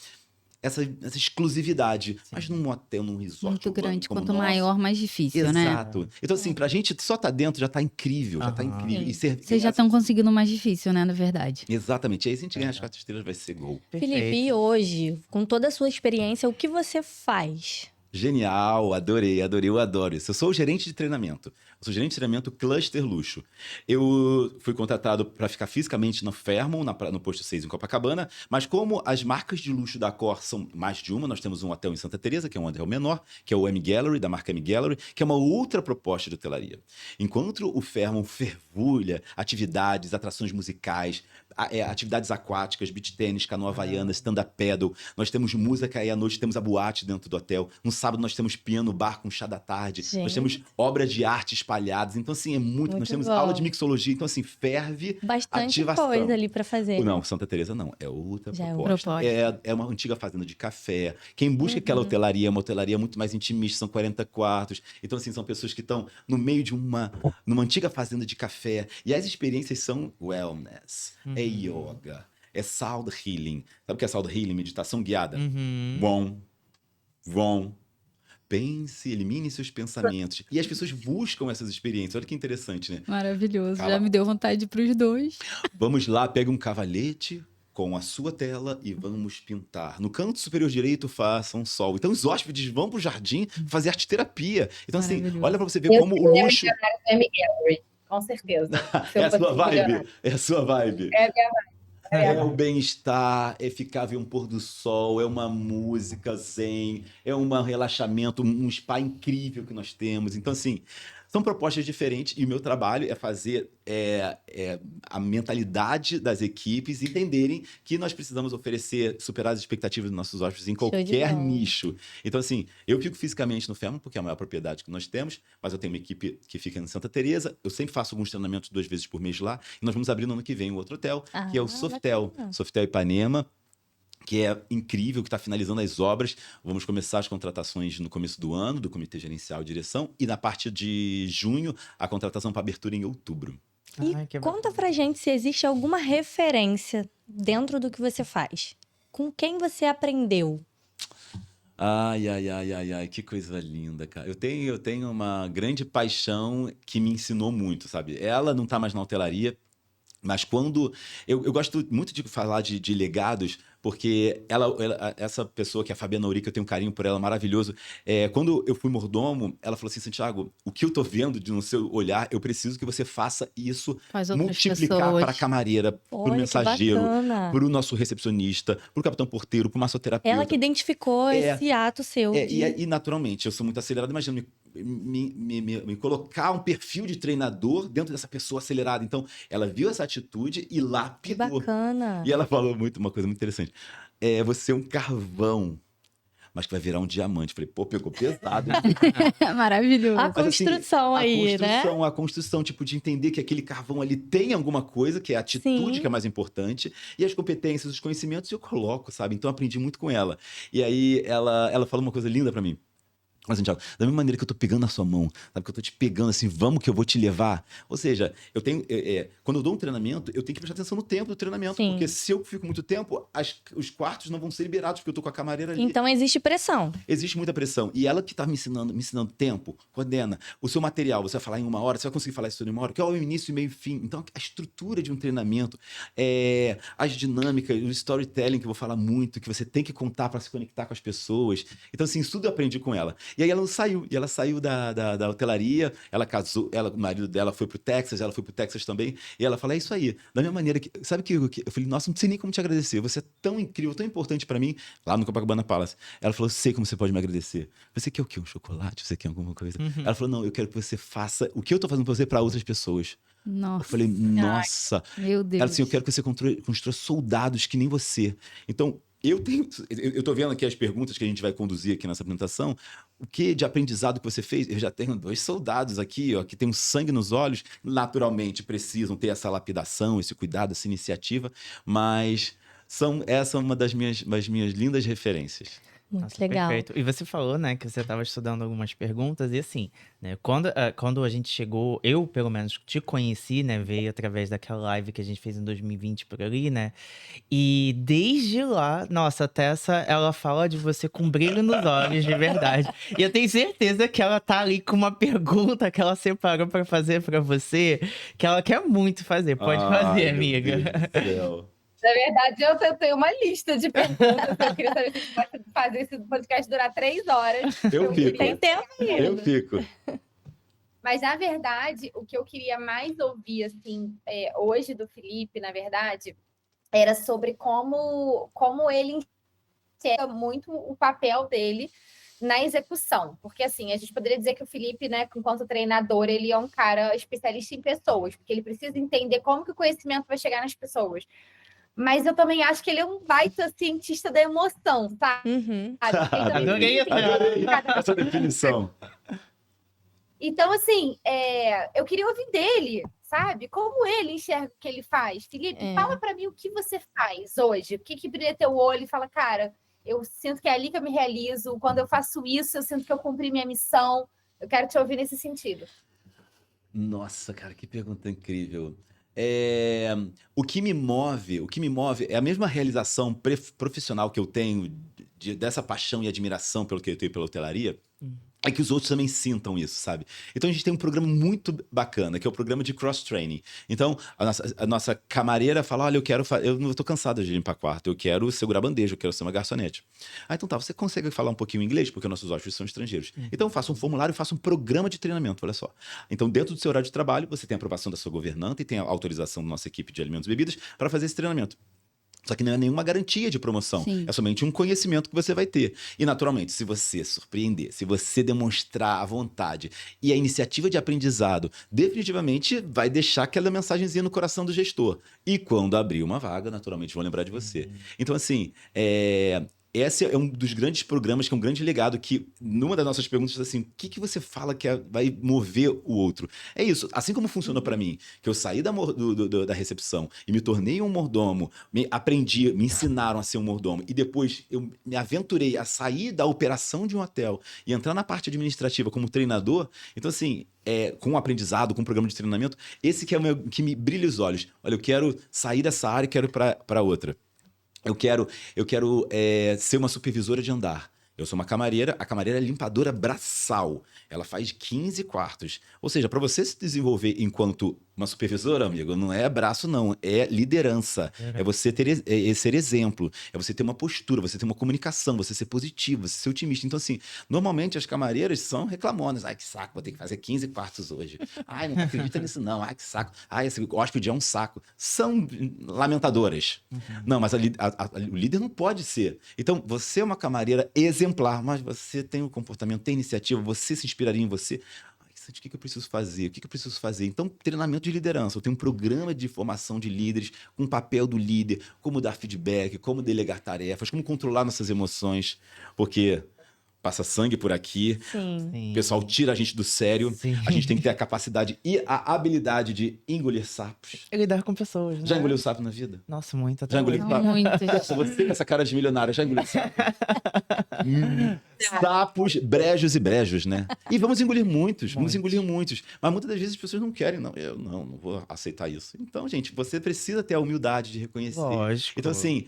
exclusividade. Mas num hotel, num resort Muito urbano grande. como Quanto o nosso, maior, mais difícil, né? Exato. Então, assim, pra gente só tá dentro já tá incrível, já tá incrível. E Vocês já estão conseguindo mais difícil, né? Na verdade. Exatamente. Aí, se a gente ganhar as 4 estrelas, vai ser gol. Felipe, e hoje, com toda a sua experiência, o que você faz? Genial, adorei, eu adoro isso. Eu sou o gerente de treinamento. Eu sou gerente de treinamento Cluster Luxo. Eu fui contratado para ficar fisicamente no Fairmont, no posto 6 em Copacabana, mas como as marcas de luxo da Accor são mais de uma, nós temos um hotel em Santa Teresa, que é um hotel menor, que é o M Gallery, da marca M Gallery, que é uma outra proposta de hotelaria. Enquanto o Fairmont fervulha atividades, atrações musicais, atividades aquáticas, beach tênis, canoa havaiana, stand-up paddle, nós temos música aí à noite, temos a boate dentro do hotel. No sábado nós temos piano bar com chá da tarde, Gente. nós temos obras de arte espalhadas. Então, assim, Muito nós temos bom. aula de mixologia. Então, assim, ferve Bastante ativação. coisa ali pra fazer. Não, Santa Teresa não. É outra Já é proposta. outra É uma antiga fazenda de café. Quem busca aquela hotelaria é uma hotelaria muito mais intimista, são 40 quartos. Então, assim, são pessoas que estão no meio de numa antiga fazenda de café. E as experiências são wellness, é yoga, é sound healing. Sabe o que é sound healing? Meditação guiada. Vão. Pense, elimine seus pensamentos. E as pessoas buscam essas experiências. Olha que interessante, né? Maravilhoso. Cala- Já me deu vontade de ir pros dois. Vamos lá, pega um cavalete, com a sua tela e vamos pintar. No canto superior direito, faça um sol. Então, os hóspedes vão pro jardim fazer arte terapia. Então, assim, Maravilhoso. olha pra você ver Eu como o seria luxo milionária do M. Gallery, com certeza. Se é eu a sua fosse vibe. milionária. É a sua vibe. É a minha vibe. É o bem-estar, é ficar ver um pôr do sol, é uma música zen, é um relaxamento, um spa incrível que nós temos. Então, assim, são propostas diferentes e o meu trabalho é fazer a mentalidade das equipes entenderem que nós precisamos oferecer, superar as expectativas dos nossos hóspedes em Show de qualquer bola. nicho. Então, assim, eu fico fisicamente no Fermo, porque é a maior propriedade que nós temos, mas eu tenho uma equipe que fica em Santa Teresa. Eu sempre faço alguns treinamentos 2 vezes por mês lá. E nós vamos abrir no ano que vem um outro hotel, que é o Sofitel. Bacana. Sofitel Ipanema, que é incrível, que está finalizando as obras. Vamos começar as contratações no começo do ano, do Comitê Gerencial e Direção, e na parte de junho, a contratação para abertura em outubro. E Ai, que conta pra gente se existe alguma referência dentro do que você faz. Com quem você aprendeu? Ai, que coisa linda, cara. Eu tenho uma grande paixão que me ensinou muito, sabe? Ela não tá mais na hotelaria, mas quando... Eu gosto muito de falar de legados, porque essa pessoa, que é a Fabiana Uri, que eu tenho um carinho por ela, maravilhoso, quando eu fui mordomo, ela falou assim, Santiago, o que eu tô vendo no seu olhar, eu preciso que você faça isso Faz outras multiplicar pessoas. para a camareira, para o Olha, que mensageiro, bacana. para o nosso recepcionista, para o capitão porteiro, para o massoterapeuta. Ela que identificou É, esse ato seu. E naturalmente, eu sou muito acelerado, imagina me colocar um perfil de treinador dentro dessa pessoa acelerada. Então, ela viu essa atitude e Que lapidou. bacana. E ela falou uma coisa muito interessante. Você é um carvão, mas que vai virar um diamante. Falei, pô, pegou pesado, hein? Maravilhoso. A Mas, assim, construção aí, né? A construção, tipo, de entender que aquele carvão ali tem alguma coisa, que é a atitude Sim. que é mais importante, e as competências, os conhecimentos eu coloco, sabe? Então, eu aprendi muito com ela. E aí, ela falou uma coisa linda pra mim. Mas, Santiago, da mesma maneira que eu tô pegando na sua mão, sabe? Que eu tô te pegando assim, vamos que eu vou te levar. Ou seja, eu tenho. Quando eu dou um treinamento, eu tenho que prestar atenção no tempo do treinamento. Sim. Porque se eu fico muito tempo, os quartos não vão ser liberados, porque eu tô com a camareira ali. Então existe pressão. Existe muita pressão. E ela que tá me ensinando tempo, coordena. O seu material, você vai falar em 1 hora, você vai conseguir falar isso em 1 hora, que é o início, meio e fim. Então, a estrutura de um treinamento, as dinâmicas, o storytelling, que eu vou falar muito, que você tem que contar para se conectar com as pessoas. Então, assim, isso tudo eu aprendi com ela. E aí ela saiu. E ela saiu da hotelaria, ela casou, o marido dela foi pro Texas, ela foi pro Texas também. E ela falou, é isso aí. Da mesma maneira que... Sabe que eu falei, nossa, não sei nem como te agradecer. Você é tão incrível, tão importante para mim, lá no Copacabana Palace. Ela falou, sei como você pode me agradecer. Você quer o quê? Um chocolate? Você quer alguma coisa? Ela falou, não, eu quero que você faça o que eu tô fazendo pra você para outras pessoas. Eu Nossa, falei, nossa. meu Deus. Ela assim, eu quero que você construa soldados que nem você. Então, eu tô vendo aqui as perguntas que a gente vai conduzir aqui nessa apresentação. O que de aprendizado que você fez? Eu já tenho 2 soldados aqui, ó, que tem um sangue nos olhos. Naturalmente, precisam ter essa lapidação, esse cuidado, essa iniciativa. Mas essa é uma das minhas lindas referências. Muito Nossa, legal. perfeito. E você falou, né, que você estava estudando algumas perguntas, e assim, né, quando a gente chegou, eu pelo menos te conheci, né, veio através daquela live que a gente fez em 2020 por ali, né, e desde lá, nossa, a Tessa, ela fala de você com brilho nos olhos, de verdade. E eu tenho certeza que ela tá ali com uma pergunta que ela separou para fazer para você, que ela quer muito fazer. Pode fazer, Ai, meu amiga. Deus do céu. Na verdade, eu tenho uma lista de perguntas. Eu queria saber se a gente pode fazer esse podcast durar 3 horas. Eu fico. Tem tempo ainda. Eu fico. Mas, na verdade, o que eu queria mais ouvir, assim, hoje do Felipe, na verdade, era sobre como ele enxerga muito o papel dele na execução. Porque, assim, a gente poderia dizer que o Felipe, né, enquanto treinador, ele é um cara especialista em pessoas, porque ele precisa entender como que o conhecimento vai chegar nas pessoas. Mas eu também acho que ele é um baita cientista da emoção, sabe? Uhum. Adorei essa definição. Então, assim, eu queria ouvir dele, sabe? Como ele enxerga o que ele faz. Felipe, fala pra mim o que você faz hoje. O que brilha teu olho e fala, cara, eu sinto que é ali que eu me realizo. Quando eu faço isso, eu sinto que eu cumpri minha missão. Eu quero te ouvir nesse sentido. Nossa, cara, que pergunta incrível. O que me move é a mesma realização profissional que eu tenho dessa paixão e admiração pelo que eu tenho pela hotelaria. é que os outros também sintam isso, sabe? Então a gente tem um programa muito bacana, que é o programa de cross-training. Então a nossa camareira fala, olha, eu não tô cansada de limpar quarto, eu quero segurar bandeja, eu quero ser uma garçonete. Ah, então tá, você consegue falar um pouquinho inglês? Porque nossos hóspedes são estrangeiros. Então faça um formulário, faça um programa de treinamento, olha só. Então dentro do seu horário de trabalho, você tem a aprovação da sua governanta e tem a autorização da nossa equipe de alimentos e bebidas para fazer esse treinamento. Só que não é nenhuma garantia de promoção. Sim. É somente um conhecimento que você vai ter. E, naturalmente, se você surpreender, se você demonstrar a vontade e a iniciativa de aprendizado, definitivamente vai deixar aquela mensagenzinha no coração do gestor. E quando abrir uma vaga, naturalmente, vão lembrar de você. Então, assim, esse é um dos grandes programas, que é um grande legado, que numa das nossas perguntas, assim, o que você fala que vai mover o outro? É isso, assim como funcionou para mim, que eu saí da recepção e me tornei um mordomo, aprendi, me ensinaram a ser um mordomo, e depois eu me aventurei a sair da operação de um hotel e entrar na parte administrativa como treinador. Então, assim, com um aprendizado, com um programa de treinamento, esse que é o que me brilha os olhos. Olha, eu quero sair dessa área e quero ir para outra. Eu quero ser uma supervisora de andar. Eu sou uma camareira, a camareira é limpadora braçal. Ela faz 15 quartos. Ou seja, para você se desenvolver enquanto uma supervisora, amigo, não é braço, não. É liderança. É você ser exemplo. É você ter uma postura, você ter uma comunicação, você ser positivo, você ser otimista. Então, assim, normalmente as camareiras são reclamonas. Ai, que saco, vou ter que fazer 15 quartos hoje. Ai, não acredita nisso, não. Ai, que saco. Ai, esse hóspede é um saco. São lamentadoras. Não, mas o líder não pode ser. Então, você é uma camareira exemplar, mas você tem um comportamento, tem iniciativa, você se inspiraria em você. Ai, Santi, o que eu preciso fazer? O que eu preciso fazer? Então, treinamento de liderança. Eu tenho um programa de formação de líderes, com o papel do líder, como dar feedback, como delegar tarefas, como controlar nossas emoções, porque passa sangue por aqui, Sim. o pessoal tira a gente do sério, Sim. a gente tem que ter a capacidade e a habilidade de engolir sapos. É lidar com pessoas, né? Já engoliu sapo na vida? Nossa, muito. Já engoliu hoje. sapo? Muitos. Você com essa cara de milionária, já engoliu sapo? Sapos, brejos e brejos, né? E vamos engolir muitos, vamos engolir muitos. Mas muitas das vezes as pessoas não querem, não. Eu não vou aceitar isso. Então, gente, você precisa ter a humildade de reconhecer. Lógico. Então, assim,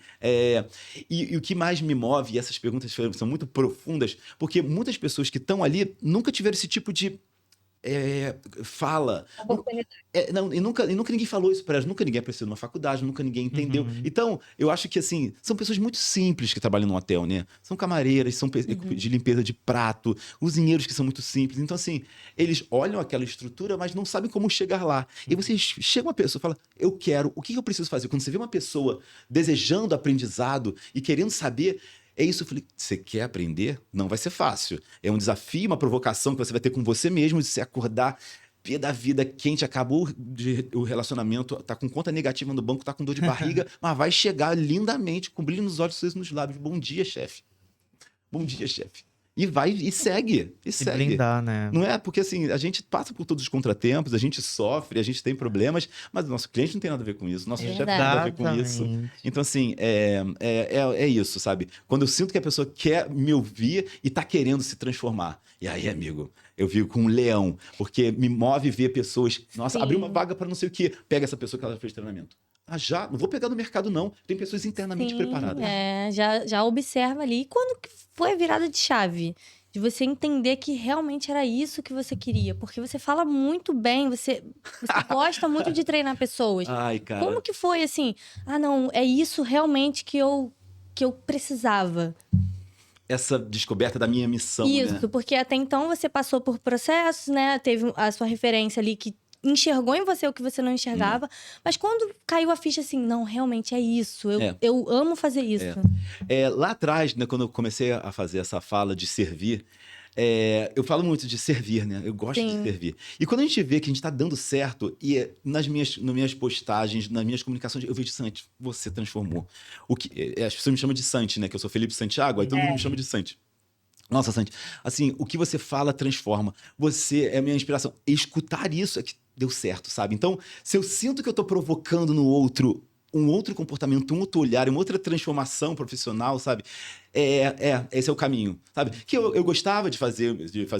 e o que mais me move, e essas perguntas são muito profundas, porque muitas pessoas que estão ali nunca tiveram esse tipo de fala. E nunca ninguém falou isso para elas, nunca ninguém apareceu numa faculdade, nunca ninguém entendeu. Então, eu acho que, assim, são pessoas muito simples que trabalham no hotel, né? São camareiras, são de limpeza de prato, cozinheiros que são muito simples. Então, assim, eles olham aquela estrutura, mas não sabem como chegar lá. E você chega uma pessoa e fala, eu quero, o que eu preciso fazer? Quando você vê uma pessoa desejando aprendizado e querendo saber, é isso. Eu falei, você quer aprender? Não vai ser fácil. É um desafio, uma provocação que você vai ter com você mesmo, de se acordar, pé da vida quente, acabou o relacionamento, tá com conta negativa no banco, tá com dor de barriga, mas vai chegar lindamente, com brilho nos olhos, sorriso nos lábios. Bom dia, chefe. Bom dia, chefe. E vai, e segue. E Se segue. blindar, né? Não é? Porque, assim, a gente passa por todos os contratempos, a gente sofre, a gente tem problemas, mas o nosso cliente não tem nada a ver com isso, nosso chefe não tem nada a ver com isso. Exatamente. Então, assim, é isso, sabe? Quando eu sinto que a pessoa quer me ouvir e tá querendo se transformar. E aí, amigo, eu vivo com um leão, porque me move ver pessoas... Nossa, Sim. abriu uma vaga para não sei o quê. Pega essa pessoa que ela fez treinamento. Ah, já? Não vou pegar no mercado, não. Tem pessoas internamente Sim, preparadas. já observa ali. E quando que foi a virada de chave? De você entender que realmente era isso que você queria. Porque você fala muito bem, você gosta muito de treinar pessoas. Ai, cara. Como que foi assim? Ah, não, é isso realmente que eu precisava. Essa descoberta da minha missão, Isso, né? porque até então você passou por processos, né? Teve a sua referência ali que enxergou em você o que você não enxergava. Mas quando caiu a ficha assim, não, realmente é isso. Eu amo fazer isso. Lá atrás, né, quando eu comecei a fazer essa fala de servir, eu falo muito de servir, né? Eu gosto de Sim. servir. E quando a gente vê que a gente tá dando certo, e nas minhas postagens, nas minhas comunicações, eu vejo, Santi, você transformou. As pessoas me chamam de Santi, né? Que eu sou Felipe Santiago, aí todo mundo me chama de Santi. Nossa, Santi, assim, o que você fala transforma. Você é a minha inspiração. Escutar isso é que deu certo, sabe? Então, se eu sinto que eu tô provocando no outro um outro comportamento, um outro olhar, uma outra transformação profissional, sabe? esse é o caminho, sabe? Que eu gostava de fazer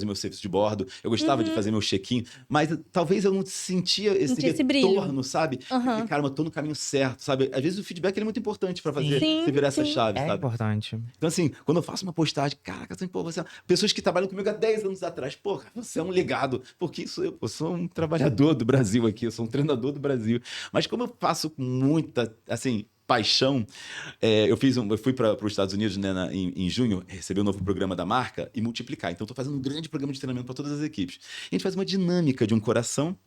meu serviço de bordo, eu gostava de fazer meu check-in, mas talvez eu não sentia esse tinha esse brilho. retorno, sabe? Eu falei, caramba, eu tô no caminho certo, sabe? Às vezes o feedback ele é muito importante pra fazer Sim, você virar essa sim. chave, É sabe? importante. Então, assim, quando eu faço uma postagem, caraca, assim, pô, você... pessoas que trabalham comigo há 10 anos atrás, pô, cara, você é um legado, porque eu sou um trabalhador do Brasil aqui, eu sou um treinador do Brasil. Mas como eu faço com muita, assim, paixão, eu fui para os Estados Unidos, né, em junho, receber um novo programa da marca e multiplicar. Então, estou fazendo um grande programa de treinamento para todas as equipes. E a gente faz uma dinâmica de um coração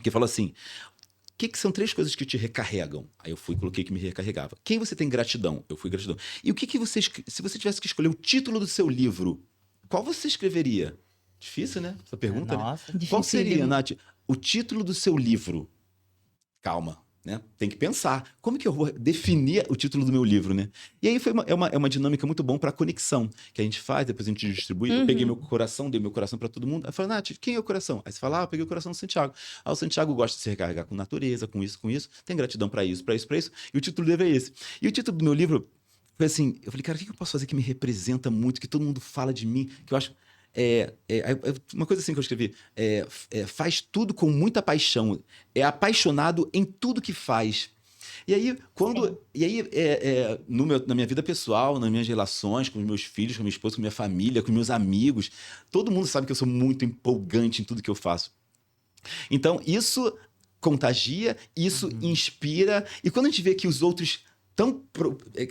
que fala assim: o que são 3 coisas que te recarregam? Aí eu coloquei que me recarregava. Quem você tem gratidão? Eu fui gratidão. E o que você, se você tivesse que escolher o título do seu livro, qual você escreveria? Difícil, né? Essa pergunta, né? Nossa. Qual seria, Dificílimo. Nath, o título do seu livro? Calma, né? Tem que pensar. Como que eu vou definir o título do meu livro, né? E aí é uma dinâmica muito bom para conexão que a gente faz, depois a gente distribui. Eu peguei meu coração, dei meu coração para todo mundo. Aí eu falei, Nath, quem é o coração? Aí você fala, eu peguei o coração do Santiago. O Santiago gosta de se recarregar com natureza, com isso, tem gratidão para isso, para isso, para isso. E o título do livro é esse. E o título do meu livro foi assim, eu falei, cara, o que eu posso fazer que me representa muito, que todo mundo fala de mim, que eu acho... uma coisa assim que eu escrevi, faz tudo com muita paixão, é apaixonado em tudo que faz. E aí, na minha vida pessoal, nas minhas relações com os meus filhos, com a minha esposa, com a minha família, com meus amigos, todo mundo sabe que eu sou muito empolgante em tudo que eu faço. Então, isso contagia, isso inspira, e quando a gente vê que os outros estão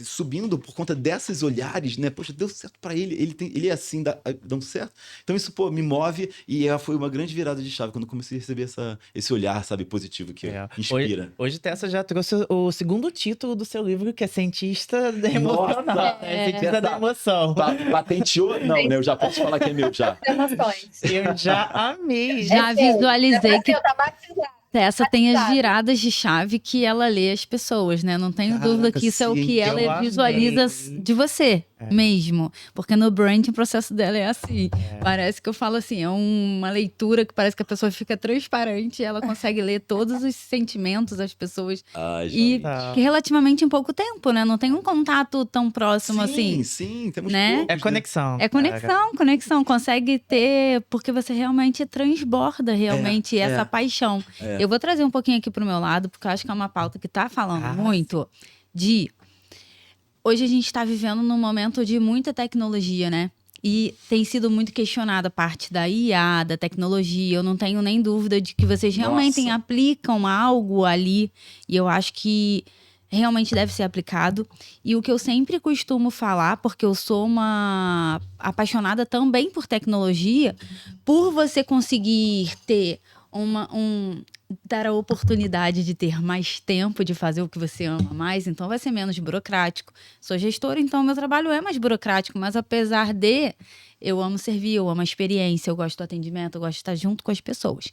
subindo por conta desses olhares, né? Poxa, deu certo para ele, ele é assim, dão certo. Então isso, pô, me move e foi uma grande virada de chave quando eu comecei a receber esse olhar, sabe, positivo que inspira. Hoje Tessa já trouxe o segundo título do seu livro, que é Cientista da Emocional. Cientista da Emoção. Patenteou? Não, né? Eu já posso falar que é meu já. Emoções. Eu já amei. Já visualizei que Tá batizado. Tessa tem as viradas de chave que ela lê as pessoas, né? Não tenho dúvida que isso é o sim, que eu ela amei. visualiza de você mesmo. Porque no branding o processo dela é assim. Parece que eu falo assim, é uma leitura que parece que a pessoa fica transparente e ela consegue ler todos os sentimentos das pessoas. E que relativamente em pouco tempo, né? Não tem um contato tão próximo assim. Sim, temos né? poucos, É conexão. É conexão. Consegue ter, porque você realmente transborda realmente essa paixão. Eu vou trazer um pouquinho aqui pro meu lado, porque eu acho que é uma pauta que tá falando muito de... Hoje a gente está vivendo num momento de muita tecnologia, né? E tem sido muito questionada a parte da IA, da tecnologia. Eu não tenho nem dúvida de que vocês realmente aplicam algo ali. E eu acho que realmente deve ser aplicado. E o que eu sempre costumo falar, porque eu sou uma apaixonada também por tecnologia, por você conseguir ter dar a oportunidade de ter mais tempo de fazer o que você ama mais, então vai ser menos burocrático. Sou gestora, então meu trabalho é mais burocrático, mas apesar de eu amo servir, eu amo a experiência, eu gosto do atendimento, eu gosto de estar junto com as pessoas.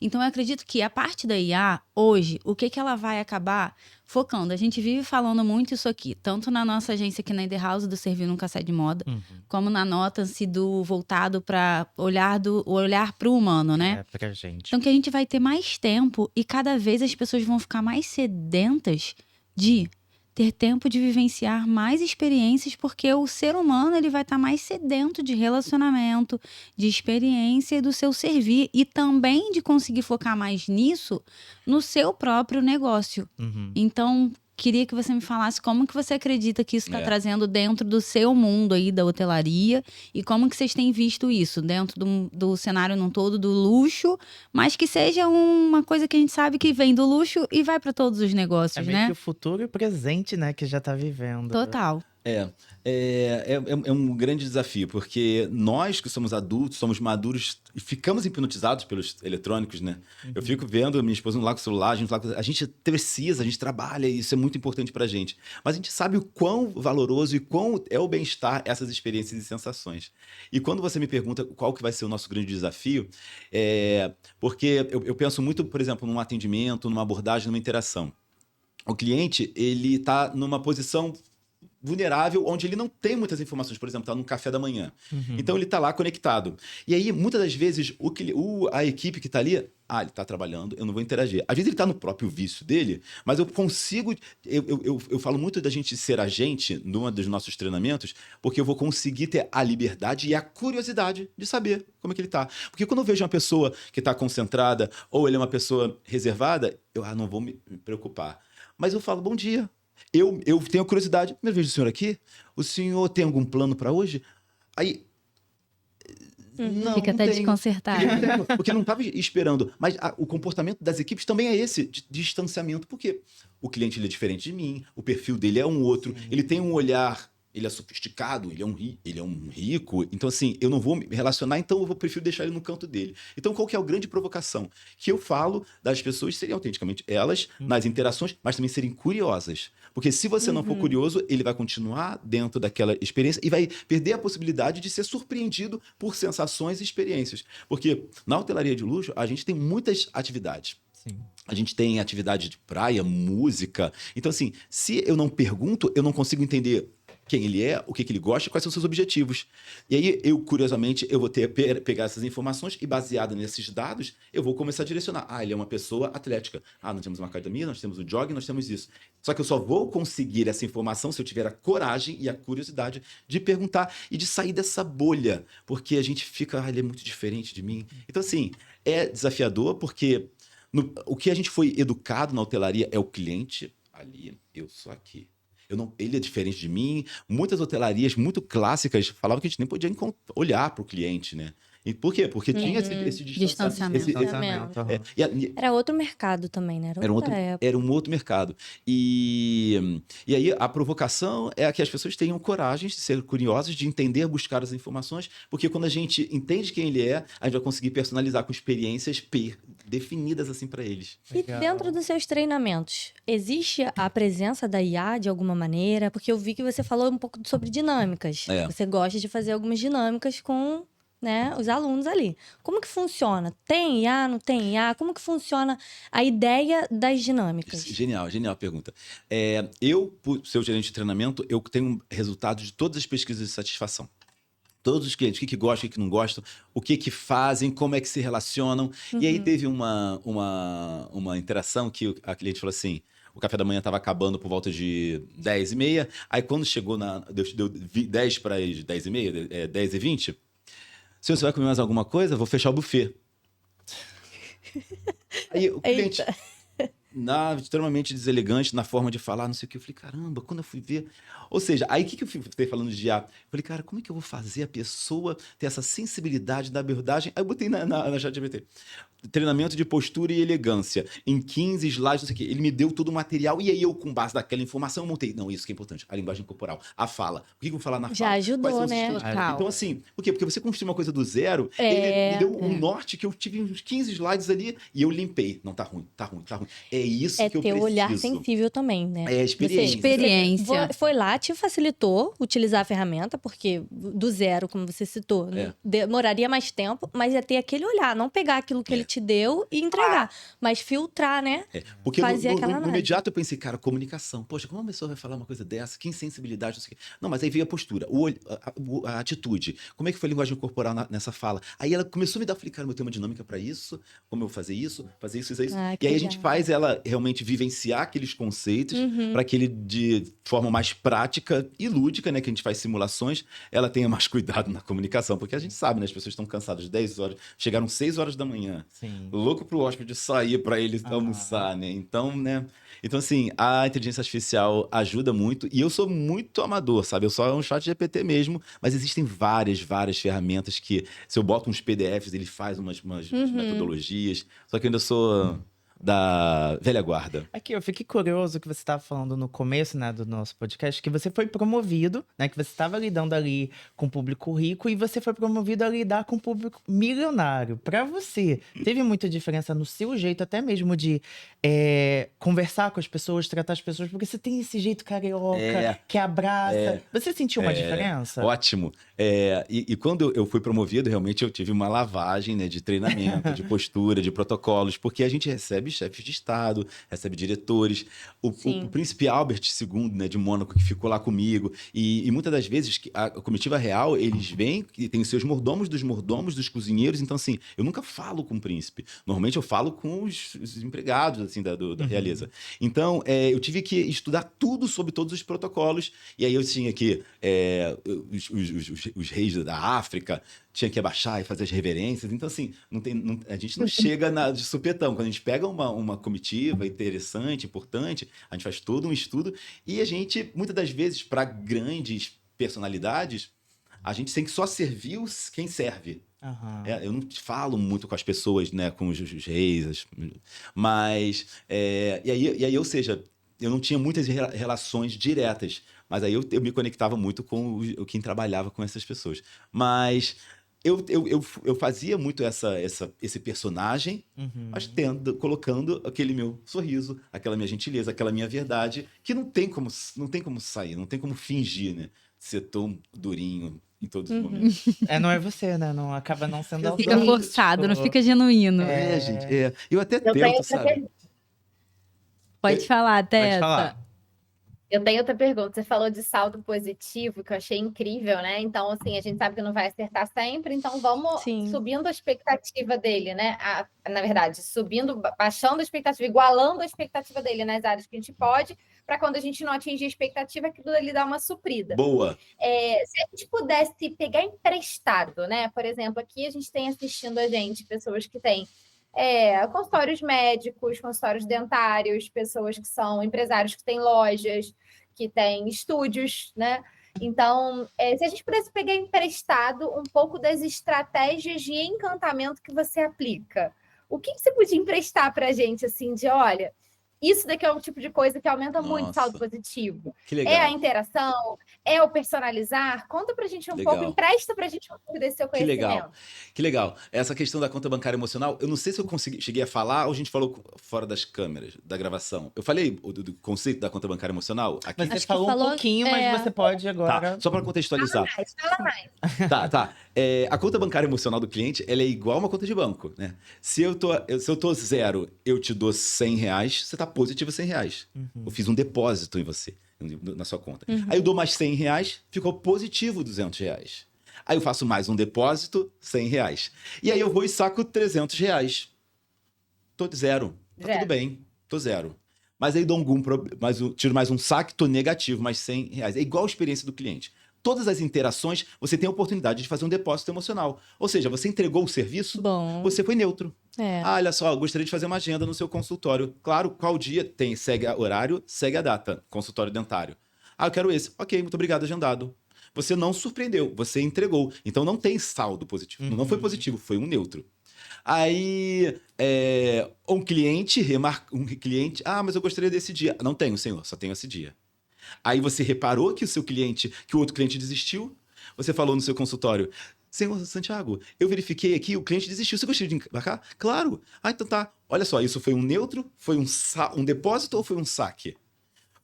Então eu acredito que a parte da IA, hoje, o que ela vai acabar focando? A gente vive falando muito isso aqui, tanto na nossa agência aqui na In The House, do Servir Nunca Sai de Moda, como na Notance do voltado para olhar para o humano, né? É, pra gente. Então que a gente vai ter mais tempo e cada vez as pessoas vão ficar mais sedentas de ter tempo de vivenciar mais experiências, porque o ser humano ele vai estar mais sedento de relacionamento, de experiência e do seu servir e também de conseguir focar mais nisso no seu próprio negócio. Então, queria que você me falasse como que você acredita que isso está trazendo dentro do seu mundo aí da hotelaria e como que vocês têm visto isso dentro do cenário num todo do luxo, mas que seja uma coisa que a gente sabe que vem do luxo e vai para todos os negócios, É meio que né? o futuro e o presente, né, que já tá vivendo. Total. É um grande desafio, porque nós que somos adultos, somos maduros e ficamos hipnotizados pelos eletrônicos, né? Eu fico vendo a minha esposa no lá com o celular, a gente precisa, a gente trabalha e isso é muito importante pra gente. Mas a gente sabe o quão valoroso e quão é o bem-estar essas experiências e sensações. E quando você me pergunta qual que vai ser o nosso grande desafio, porque eu penso muito, por exemplo, num atendimento, numa abordagem, numa interação. O cliente, ele tá numa posição vulnerável, onde ele não tem muitas informações, por exemplo, tá no café da manhã. Então ele tá lá conectado. E aí, muitas das vezes, a equipe que tá ali, ele tá trabalhando, eu não vou interagir. Às vezes ele tá no próprio vício dele, mas eu consigo... Eu falo muito da gente ser agente num dos nossos treinamentos, porque eu vou conseguir ter a liberdade e a curiosidade de saber como é que ele tá. Porque quando eu vejo uma pessoa que tá concentrada, ou ele é uma pessoa reservada, eu não vou me preocupar. Mas eu falo, bom dia. Eu tenho curiosidade. Eu vejo o senhor aqui. O senhor tem algum plano para hoje? Aí... Não, Fica não até tenho. desconcertado. Porque não estava esperando. Mas o comportamento das equipes também é esse, de distanciamento. Porque o cliente ele é diferente de mim, o perfil dele é um outro, ele tem um olhar, ele é sofisticado, ele é um rico. Então, assim, eu não vou me relacionar, então eu prefiro deixar ele no canto dele. Então, qual que é a grande provocação? Que eu falo das pessoas serem autenticamente elas, nas interações, mas também serem curiosas. Porque se você não for curioso, ele vai continuar dentro daquela experiência e vai perder a possibilidade de ser surpreendido por sensações e experiências. Porque na hotelaria de luxo, a gente tem muitas atividades. Sim. A gente tem atividade de praia, música. Então, assim, se eu não pergunto, eu não consigo entender quem ele é, o que ele gosta e quais são os seus objetivos. E aí, curiosamente, eu vou pegar essas informações e, baseado nesses dados, eu vou começar a direcionar. Ele é uma pessoa atlética. Nós temos uma academia, nós temos o jogging, nós temos isso. Só que eu só vou conseguir essa informação se eu tiver a coragem e a curiosidade de perguntar e de sair dessa bolha. Porque a gente fica, ele é muito diferente de mim. Então, assim, é desafiador porque o que a gente foi educado na hotelaria é o cliente ali, eu sou aqui. Ele é diferente de mim. Muitas hotelarias muito clássicas falavam que a gente nem podia olhar para o cliente, né? E por quê? Porque tinha esse Distanciamento. Distanciamento. Era outro mercado também, né? Era um outro mercado. E aí a provocação é que as pessoas tenham coragem de ser curiosas, de entender, buscar as informações, porque quando a gente entende quem ele é, a gente vai conseguir personalizar com experiências definidas assim para eles. E dentro dos seus treinamentos, existe a presença da IA de alguma maneira? Porque eu vi que você falou um pouco sobre dinâmicas. Você gosta de fazer algumas dinâmicas com, né, os alunos ali. Como que funciona? Tem IA, não tem IA? Como que funciona a ideia das dinâmicas? Genial a pergunta. Eu, por ser o gerente de treinamento, eu tenho resultados de todas as pesquisas de satisfação. Todos os clientes, o que gostam, o que não gostam, o que fazem, como é que se relacionam. E aí teve uma interação que a cliente falou assim, o café da manhã estava acabando por volta de 10h30, aí quando chegou deu 10 para 10h30, 10h20, se você vai comer mais alguma coisa, vou fechar o buffet. Aí o cliente, extremamente deselegante na forma de falar, não sei o que. Eu falei, caramba, quando eu fui ver... Ou seja, aí o que eu fiquei falando de IA? Eu falei, cara, como é que eu vou fazer a pessoa ter essa sensibilidade da abordagem? Aí eu botei na ChatGPT. Treinamento de postura e elegância. Em 15 slides, não sei o que. Ele me deu todo o material e aí eu, com base naquela informação, eu montei. Não, isso que é importante. A linguagem corporal. A fala. O que eu vou falar na fala? Já ajudou, né? Então, assim, por quê? Porque você construir uma coisa do zero, ele me deu um norte que eu tive uns 15 slides ali e eu limpei. Não, tá ruim. É isso que eu preciso. É ter o olhar sensível também, né? É a experiência. Experiência. Foi lá, te facilitou utilizar a ferramenta, porque do zero, como você citou, demoraria mais tempo, mas ia ter aquele olhar, não pegar aquilo que ele te deu e entregar, mas filtrar, né? Porque fazer aquela no análise. imediato eu pensei, cara, comunicação. Poxa, como uma pessoa vai falar uma coisa dessa? Que insensibilidade, não sei o quê. Não, mas aí veio a postura, a atitude. Como é que foi a linguagem corporal nessa fala? Aí ela começou a me dar, falei, cara, eu tenho uma dinâmica para isso, como eu vou fazer isso. E aí a gente faz ela realmente vivenciar aqueles conceitos para que ele, de forma mais prática e lúdica, né, que a gente faz simulações, ela tenha mais cuidado na comunicação, porque a gente sabe, né, as pessoas estão cansadas de 10 horas, chegaram 6 horas da manhã, louco pro hóspede sair para ele almoçar, né? Então, assim, a inteligência artificial ajuda muito e eu sou muito amador, sabe? Eu sou um chat GPT mesmo, mas existem várias ferramentas que, se eu boto uns PDFs, ele faz umas metodologias, só que eu ainda sou da velha guarda. Aqui, eu fiquei curioso que você estava falando no começo, né, do nosso podcast, que você foi promovido, né, que você estava lidando ali com o público rico e você foi promovido a lidar com o público milionário. Para você, teve muita diferença no seu jeito, até mesmo de conversar com as pessoas, tratar as pessoas, porque você tem esse jeito carioca, que abraça. Você sentiu uma diferença? Ótimo. E quando eu fui promovido, realmente eu tive uma lavagem, né, de treinamento, de postura, de protocolos, porque a gente recebe chefes de Estado, recebe diretores. Sim. O príncipe Albert II, né, de Mônaco, que ficou lá comigo. E muitas das vezes, a comitiva real, eles vêm e tem os seus mordomos, dos cozinheiros. Então, assim, eu nunca falo com o príncipe. Normalmente eu falo com os empregados, assim, da realeza. Então, eu tive que estudar tudo sobre todos os protocolos. E aí eu tinha que... os reis da África tinha que abaixar e fazer as reverências. Então, assim, a gente não chega de supetão. Quando a gente pega uma comitiva interessante, importante, a gente faz todo um estudo e a gente, muitas das vezes, para grandes personalidades, a gente tem que só servir quem serve. Aham. Eu não falo muito com as pessoas, né, com os reis, mas... e aí, ou seja, eu não tinha muitas relações diretas, mas aí eu me conectava muito com quem trabalhava com essas pessoas. Mas eu fazia muito esse personagem, mas colocando aquele meu sorriso, aquela minha gentileza, aquela minha verdade, que não tem como sair, não tem como fingir, né? Ser tão durinho em todos os momentos. Não é você, né? Não, acaba não sendo Fica autêntico. forçado, não fica genuíno. Gente. Eu até Eu tenho tento, outra sabe? Pode falar, Pode Tessa. falar. Eu tenho outra pergunta. Você falou de saldo positivo, que eu achei incrível, né? Então, assim, a gente sabe que não vai acertar sempre, então vamos Sim. subindo a expectativa dele, né? Na verdade, baixando a expectativa, igualando a expectativa dele nas áreas que a gente pode, para quando a gente não atingir a expectativa, aquilo ali dá uma suprida. Boa. Se a gente pudesse pegar emprestado, né? Por exemplo, aqui a gente tem assistindo a gente pessoas que têm consultórios médicos, consultórios dentários, pessoas que são empresários que têm lojas, que têm estúdios, né? Então, se a gente pudesse pegar emprestado um pouco das estratégias de encantamento que você aplica, o que você podia emprestar para a gente, assim, de, olha, isso daqui é um tipo de coisa que aumenta muito o saldo positivo. Que legal. É a interação, é o personalizar. Conta pra gente um pouco, empresta pra gente um pouco desse seu conhecimento. Que legal. Essa questão da conta bancária emocional, eu não sei se eu cheguei a falar ou a gente falou fora das câmeras, da gravação. Eu falei do conceito da conta bancária emocional? Aqui. Mas você falou um pouquinho, mas você pode agora... Tá, só para contextualizar. Fala mais. Tá. A conta bancária emocional do cliente, ela é igual uma conta de banco, né? Se eu tô zero, eu te dou R$100, você tá positivo R$100. Eu fiz um depósito em você, na sua conta. Aí eu dou mais R$100, ficou positivo R$200. Aí eu faço mais um depósito, R$100. E aí eu vou e saco R$300. Tô de zero. Tá tudo bem, tô zero. Mas aí dou tiro mais um saque, tô negativo, mais R$100. É igual a experiência do cliente. Todas as interações, você tem a oportunidade de fazer um depósito emocional. Ou seja, você entregou o serviço, você foi neutro. Olha só, gostaria de fazer uma agenda no seu consultório. Claro, qual dia? Segue o horário, segue a data. Consultório dentário. Eu quero esse. Ok, muito obrigado, agendado. Você não surpreendeu, você entregou. Então não tem saldo positivo. Não foi positivo, foi um neutro. Aí, um cliente mas eu gostaria desse dia. Não tenho, senhor, só tenho esse dia. Aí você reparou que o outro cliente desistiu. Você falou no seu consultório: senhor Santiago, eu verifiquei aqui, o cliente desistiu. Você gostaria de embarcar? Claro. Então tá. Olha só, isso foi um neutro? Foi um depósito ou foi um saque?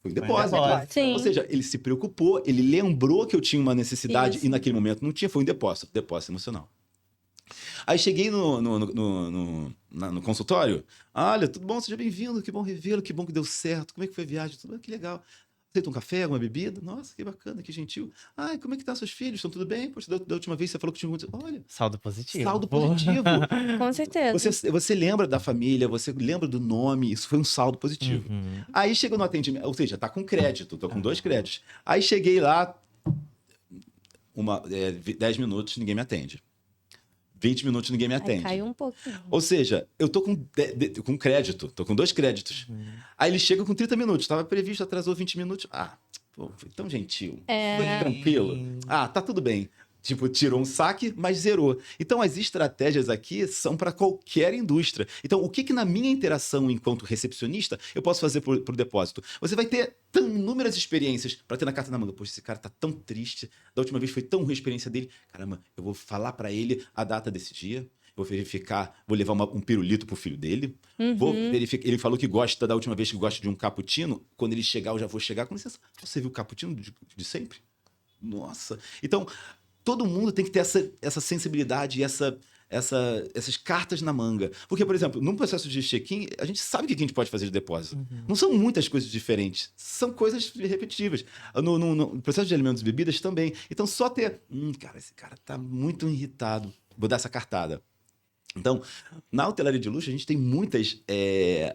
Foi um depósito. Sim. Ou seja, ele se preocupou, ele lembrou que eu tinha uma necessidade Isso. e naquele momento não tinha. Foi um depósito emocional. Aí cheguei no consultório. Olha, tudo bom? Seja bem-vindo, que bom revê-lo, que bom que deu certo. Como é que foi a viagem? Tudo bem, que legal. Aceita um café, alguma bebida? Nossa, que bacana, que gentil. Como é que tá seus filhos? Estão tudo bem? Poxa, da última vez você falou que tinha muito... Olha, Saldo positivo. saldo positivo. Com certeza. Você lembra da família, você lembra do nome, isso foi um saldo positivo. Aí chegou no atendimento, ou seja, tá com crédito, tô com 2 créditos. Aí cheguei lá, 10 minutos, ninguém me atende. 20 minutos, ninguém me atende. Caiu um pouquinho. Ou seja, eu tô com crédito, tô com 2 créditos. Aí ele chega com 30 minutos, estava previsto, atrasou 20 minutos. Foi tão gentil, foi tranquilo. Tá tudo bem. Tipo, tirou um saque, mas zerou. Então, as estratégias aqui são para qualquer indústria. Então, o que na minha interação enquanto recepcionista eu posso fazer pro depósito? Você vai ter inúmeras experiências para ter na carta na manga. Poxa, esse cara tá tão triste. Da última vez foi tão ruim a experiência dele. Caramba, eu vou falar para ele a data desse dia. Vou verificar, vou levar um pirulito pro filho dele. Vou verificar. Ele falou que gosta, da última vez que gosta de um cappuccino. Quando ele chegar, eu já vou chegar. Com licença, você viu o cappuccino de sempre? Nossa. Então... todo mundo tem que ter essa sensibilidade, essas cartas na manga. Porque, por exemplo, num processo de check-in, a gente sabe o que a gente pode fazer de depósito. Não são muitas coisas diferentes, são coisas repetitivas. No processo de alimentos e bebidas também. Então, só ter... cara, esse cara tá muito irritado. Vou dar essa cartada. Então, na hotelaria de luxo, a gente tem muitas...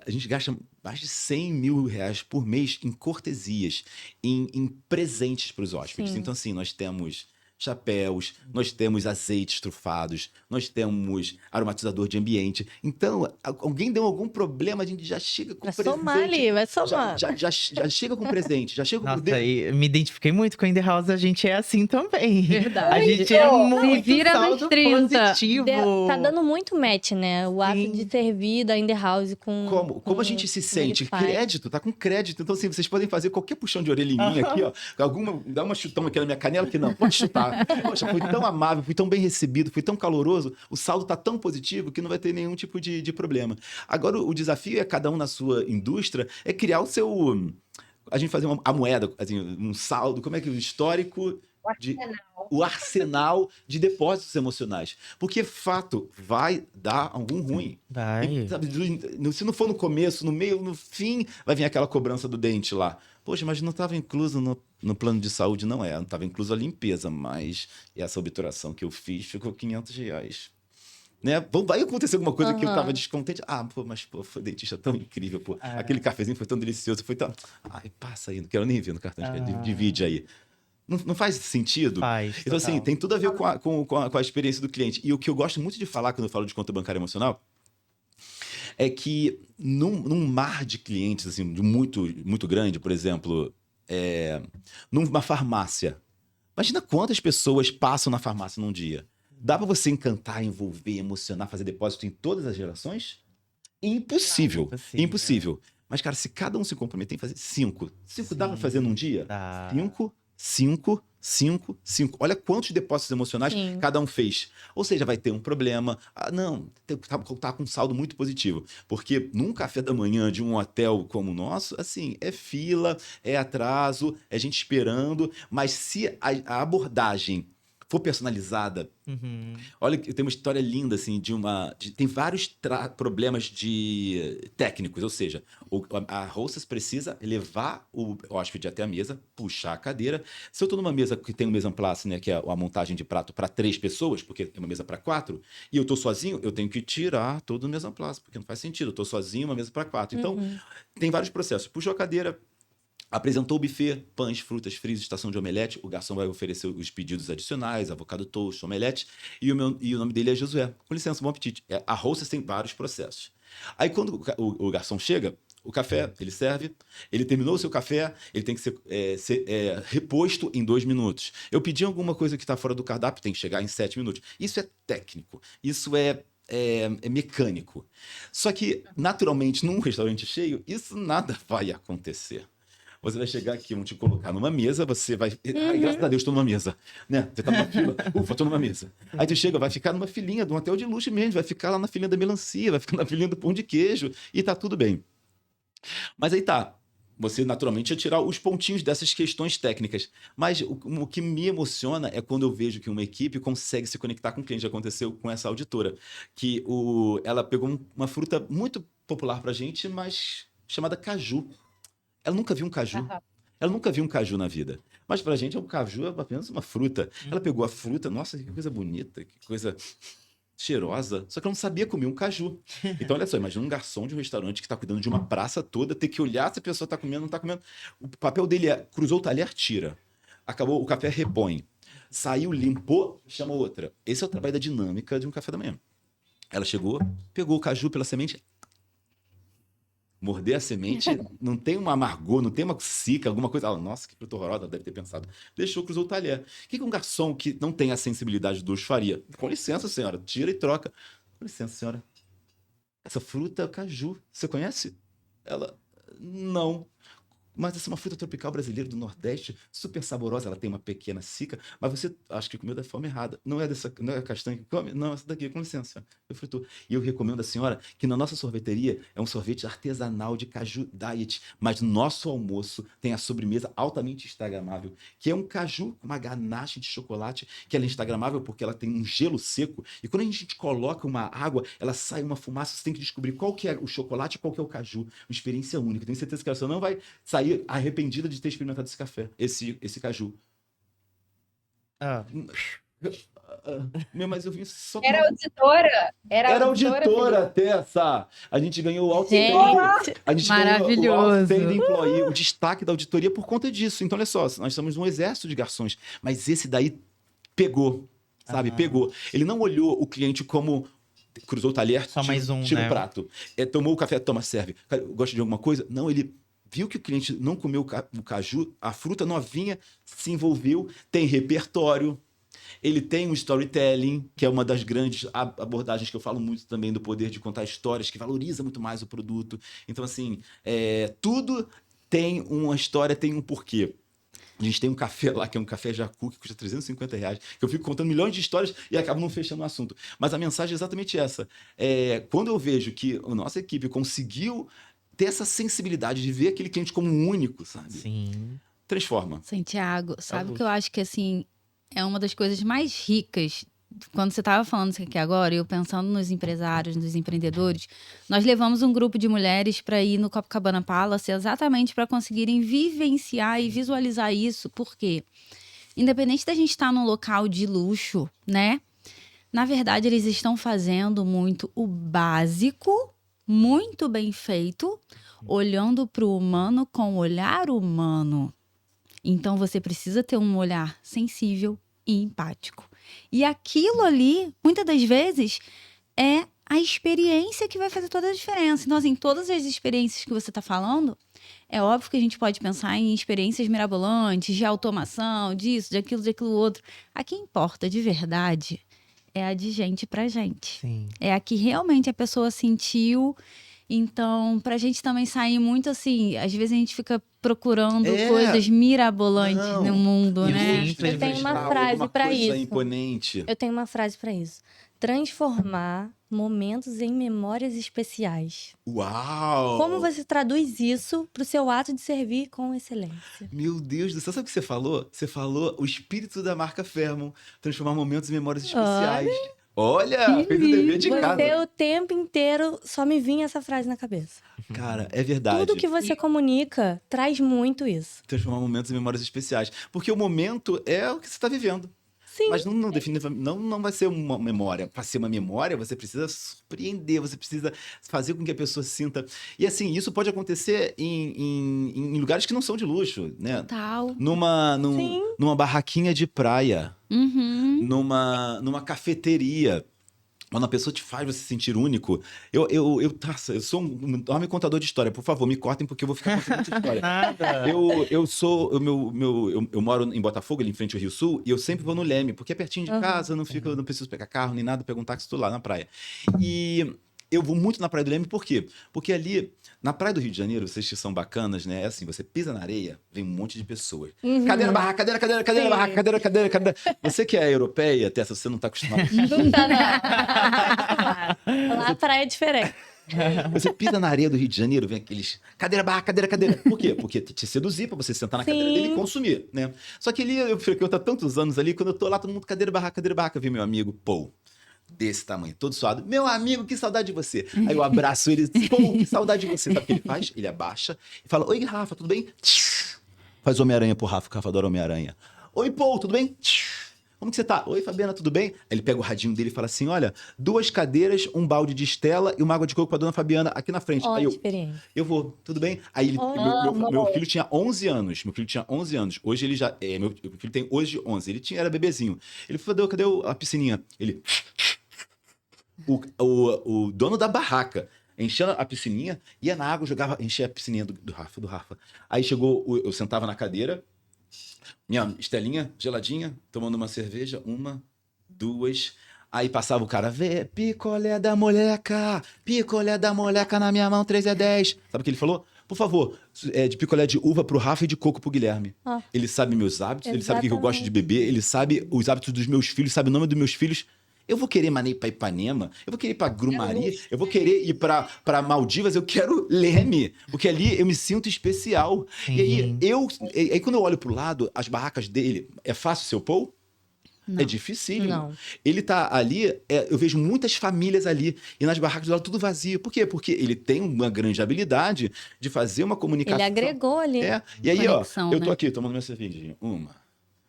a gente gasta mais de 100 mil reais por mês em cortesias, em presentes para os hóspedes. Sim. Então, assim, nós temos chapéus, nós temos azeites trufados, nós temos aromatizador de ambiente. Então, alguém deu algum problema, a gente já chega com Vai presente. somar ali, vai somar. Já chega com presente, já chega com... Nossa, e me identifiquei muito com a In The House, a gente é assim também. Verdade. A gente é muito vira nos saldo 30. positivo. Tá dando muito match, né? O ato Sim. de servir da In The House com... Como a gente se como ele sente? faz. Crédito, tá com crédito. Então, assim, vocês podem fazer qualquer puxão de orelha em mim aqui, ó. Dá uma chutão aqui na minha canela, que não, pode chutar. Poxa, fui tão amável, fui tão bem recebido, fui tão caloroso, o saldo tá tão positivo que não vai ter nenhum tipo de problema. Agora, o desafio é cada um na sua indústria, é criar o seu... A gente fazer a moeda, assim, um saldo, como é que o histórico... O arsenal de depósitos emocionais. Porque, fato, vai dar algum ruim. Vai. E, sabe, se não for no começo, no meio, no fim, vai vir aquela cobrança do dente lá. Poxa, mas não estava incluso no plano de saúde, não é. Não estava incluso a limpeza, mas essa obturação que eu fiz ficou R$500. Né? Vai acontecer alguma coisa que eu tava descontente. Mas foi dentista tão incrível, pô. Aquele cafezinho foi tão delicioso, foi tão... Ai, passa aí, não quero nem ver no cartão de crédito, divide aí. Não faz sentido? Faz, então, assim, total. tem tudo a ver com a experiência do cliente. E o que eu gosto muito de falar quando eu falo de conta bancária emocional é que num mar de clientes, assim, de muito, muito grande, por exemplo, numa farmácia. Imagina quantas pessoas passam na farmácia num dia. Dá para você encantar, envolver, emocionar, fazer depósito em todas as gerações? Impossível. Impossível. Mas, cara, se cada um se comprometer em fazer 5. 5 dá para fazer num dia? Dá. 5. Olha quantos depósitos emocionais cada um fez. Ou seja, vai ter um problema. Tá com um saldo muito positivo. Porque num café da manhã de um hotel como o nosso, assim, é fila, é atraso, é gente esperando. Mas se a abordagem for personalizada, olha, tem uma história linda, assim, tem vários problemas técnicos, ou seja, a hostess precisa levar o hóspede até a mesa, puxar a cadeira. Se eu estou numa mesa que tem um mise en place, né, que é a montagem de prato para 3 pessoas, porque é uma mesa para 4, e eu estou sozinho, eu tenho que tirar todo o mise en place, porque não faz sentido, eu estou sozinho, uma mesa para 4. Então, tem vários processos. Puxou a cadeira, apresentou o buffet, pães, frutas, frios, estação de omelete. O garçom vai oferecer os pedidos adicionais, avocado toast, omelete. E o nome dele é Josué. Com licença, bom apetite. A hostess tem vários processos. Aí, quando o garçom chega, o café, ele serve, ele terminou o seu café, ele tem que ser reposto em 2 minutos. Eu pedi alguma coisa que está fora do cardápio, tem que chegar em 7 minutos. Isso é técnico, isso é mecânico. Só que, naturalmente, num restaurante cheio, isso nada vai acontecer. Você vai chegar aqui, vão te colocar numa mesa, você vai... Ai, graças a Deus, estou numa mesa. Né? Você está numa fila, estou numa mesa. Aí tu chega, vai ficar numa filinha de um hotel de luxo mesmo, vai ficar lá na filinha da melancia, vai ficar na filinha do pão de queijo, e tá tudo bem. Mas aí tá, você naturalmente ia tirar os pontinhos dessas questões técnicas. Mas o que me emociona é quando eu vejo que uma equipe consegue se conectar com o cliente. Já aconteceu com essa auditora, que ela pegou uma fruta muito popular pra gente, mas chamada caju. Ela nunca viu um caju. Ela nunca viu um caju na vida. Mas pra gente, o caju é apenas uma fruta. Ela pegou a fruta, nossa, que coisa bonita, que coisa cheirosa. Só que ela não sabia comer um caju. Então, olha só, imagina um garçom de um restaurante que está cuidando de uma praça toda, ter que olhar se a pessoa está comendo ou não está comendo. O papel dele cruzou o talher, tira. Acabou, o café repõe. Saiu, limpou, chama outra. Esse é o trabalho da dinâmica de um café da manhã. Ela chegou, pegou o caju pela semente, morder a semente, não tem um amargor, não tem uma cica, alguma coisa. Nossa, que fruta horrorosa, deve ter pensado. Deixou, cruzou o talher. O que um garçom que não tem a sensibilidade do faria? Com licença, senhora, tira e troca. Com licença, senhora. Essa fruta é caju. Você conhece? Ela, não. Mas essa é uma fruta tropical brasileira do Nordeste, super saborosa, ela tem uma pequena cica, mas você acho que comeu da forma errada. Não é a castanha que come? Não, essa daqui, com licença. Eu fritou. E eu recomendo à senhora que na nossa sorveteria é um sorvete artesanal de caju diet, mas no nosso almoço tem a sobremesa altamente instagramável, que é um caju com uma ganache de chocolate, que ela é instagramável porque ela tem um gelo seco, e quando a gente coloca uma água, ela sai uma fumaça, você tem que descobrir qual que é o chocolate e qual que é o caju. Uma experiência única. Tenho certeza que você não vai sair arrependida de ter experimentado esse café, esse caju. Ah, Mas eu vim só Era tomar- auditora? Era Felipe? auditora, Tessa. A gente ganhou o Gente, a gente maravilhoso. ganhou o Outstanding Employee, o destaque da auditoria por conta disso. Então, olha só, nós somos um exército de garçons, mas esse daí pegou, sabe? Ah. Pegou. Ele não olhou o cliente como cruzou o talher, Só mais um, tira né? o prato. Tomou o café, toma, serve. Cara, gosta de alguma coisa? Não, ele viu que o cliente não comeu o caju, a fruta novinha se envolveu, tem repertório, ele tem um storytelling, que é uma das grandes abordagens que eu falo muito também do poder de contar histórias, que valoriza muito mais o produto. Então, assim, tudo tem uma história, tem um porquê. A gente tem um café lá, que é um café Jacu, que custa R$350, que eu fico contando milhões de histórias e acabo não fechando o assunto. Mas a mensagem é exatamente essa. Quando eu vejo que a nossa equipe conseguiu ter essa sensibilidade de ver aquele cliente como um único, sabe? sim. Santiago, Transforma. sabe Acabou. que eu acho que assim é uma das coisas mais ricas. Quando você estava falando isso aqui agora, eu pensando nos empresários, nos empreendedores, nós levamos um grupo de mulheres para ir no Copacabana Palace exatamente para conseguirem vivenciar e visualizar isso, porque independente da gente estar num local de luxo, né? Na verdade, eles estão fazendo muito o básico, muito bem feito, olhando para o humano com o olhar humano. Então, você precisa ter um olhar sensível e empático. E aquilo ali, muitas das vezes, é a experiência que vai fazer toda a diferença. Então, assim, todas as experiências que você está falando, é óbvio que a gente pode pensar em experiências mirabolantes, de automação, disso, de aquilo outro. A que importa de verdade é a de gente pra gente. Sim. É a que realmente a pessoa sentiu. Então, pra gente também sair muito assim, às vezes a gente fica procurando coisas mirabolantes Não. no mundo, E né? ilustre, Eu tenho uma alguma frase pra coisa isso. imponente. Eu tenho uma frase pra isso. Transformar momentos em memórias especiais. Uau! Como você traduz isso pro seu ato de servir com excelência? Meu Deus do céu, sabe o que você falou? Você falou o espírito da marca Fairmont, transformar momentos em memórias especiais. Olha, fez o dever de casa. Você o tempo inteiro só me vinha essa frase na cabeça. Cara, é verdade. Tudo que você comunica traz muito isso. Transformar momentos em memórias especiais. Porque o momento é o que você está vivendo. Sim. Mas não vai ser uma memória. Para ser uma memória, você precisa surpreender, você precisa fazer com que a pessoa sinta. E assim, isso pode acontecer em lugares que não são de luxo, né? Tal. Sim. Numa barraquinha de praia, Uhum. numa cafeteria. Quando a pessoa te faz você se sentir único, eu sou um enorme contador de história. Por favor, me cortem porque eu vou ficar contando muita história. Nada. Eu moro em Botafogo, ali em frente ao Rio Sul, e eu sempre vou no Leme, porque é pertinho de casa, não preciso pegar carro nem nada, pego um táxi, estou lá na praia. E eu vou muito na Praia do Leme, por quê? Porque ali, na Praia do Rio de Janeiro, vocês que são bacanas, né? É assim, você pisa na areia, vem um monte de pessoas. Uhum. Cadeira, barraca, cadeira, Sim. barraca, cadeira. Você que é europeia, Tessa, você não tá acostumado. Não tá nada. Lá a praia é diferente. Você pisa na areia do Rio de Janeiro, vem aqueles cadeira, barraca, cadeira. Por quê? Porque te seduzir pra você sentar na cadeira Sim. dele e consumir, né? Só que ali, eu frequento há tantos anos ali, quando eu tô lá, todo mundo cadeira, barraca, vem meu amigo, Paul. Desse tamanho, todo suado. Meu amigo, que saudade de você. Aí eu abraço ele, pô, que saudade de você. Sabe o que ele faz? Ele abaixa e fala, oi, Rafa, tudo bem? Faz Homem-Aranha pro Rafa, que o Rafa adora Homem-Aranha. Oi, Paul, tudo bem? Como que você tá? Oi, Fabiana, tudo bem? Aí ele pega o radinho dele e fala assim, olha, 2 cadeiras, um balde de Stella e uma água de coco pra dona Fabiana aqui na frente. Olha Aí a eu, experiência. eu vou, tudo bem? Aí ele, meu filho tinha 11 anos. Hoje ele já. Meu filho tem hoje 11. Ele era bebezinho. Ele falou, cadê a piscininha? Ele. O dono da barraca enchia a piscininha, ia na água, enchia a piscininha do Rafa. Aí chegou, eu sentava na cadeira, minha Estelinha, geladinha, tomando uma cerveja, 1, 2. Aí passava o cara, vê, picolé da moleca na minha mão, 3 é 10. Sabe o que ele falou? Por favor, de picolé de uva pro Rafa e de coco pro Guilherme. Ah. Ele sabe meus hábitos, ele sabe o que eu gosto de beber, ele sabe os hábitos dos meus filhos, sabe o nome dos meus filhos. Eu vou querer ir pra Ipanema, eu vou querer ir pra Grumari, eu vou querer ir pra Maldivas, eu quero Leme, porque ali eu me sinto especial. Sim. E aí quando eu olho pro lado, as barracas dele, é fácil seu pôr? Não. É difícil. Não. Ele tá ali, eu vejo muitas famílias ali, e nas barracas do lado tudo vazio. Por quê? Porque ele tem uma grande habilidade de fazer uma comunicação. Ele agregou ali. E aí, Conexão, eu tô né? aqui tomando minha cervejinha. 1,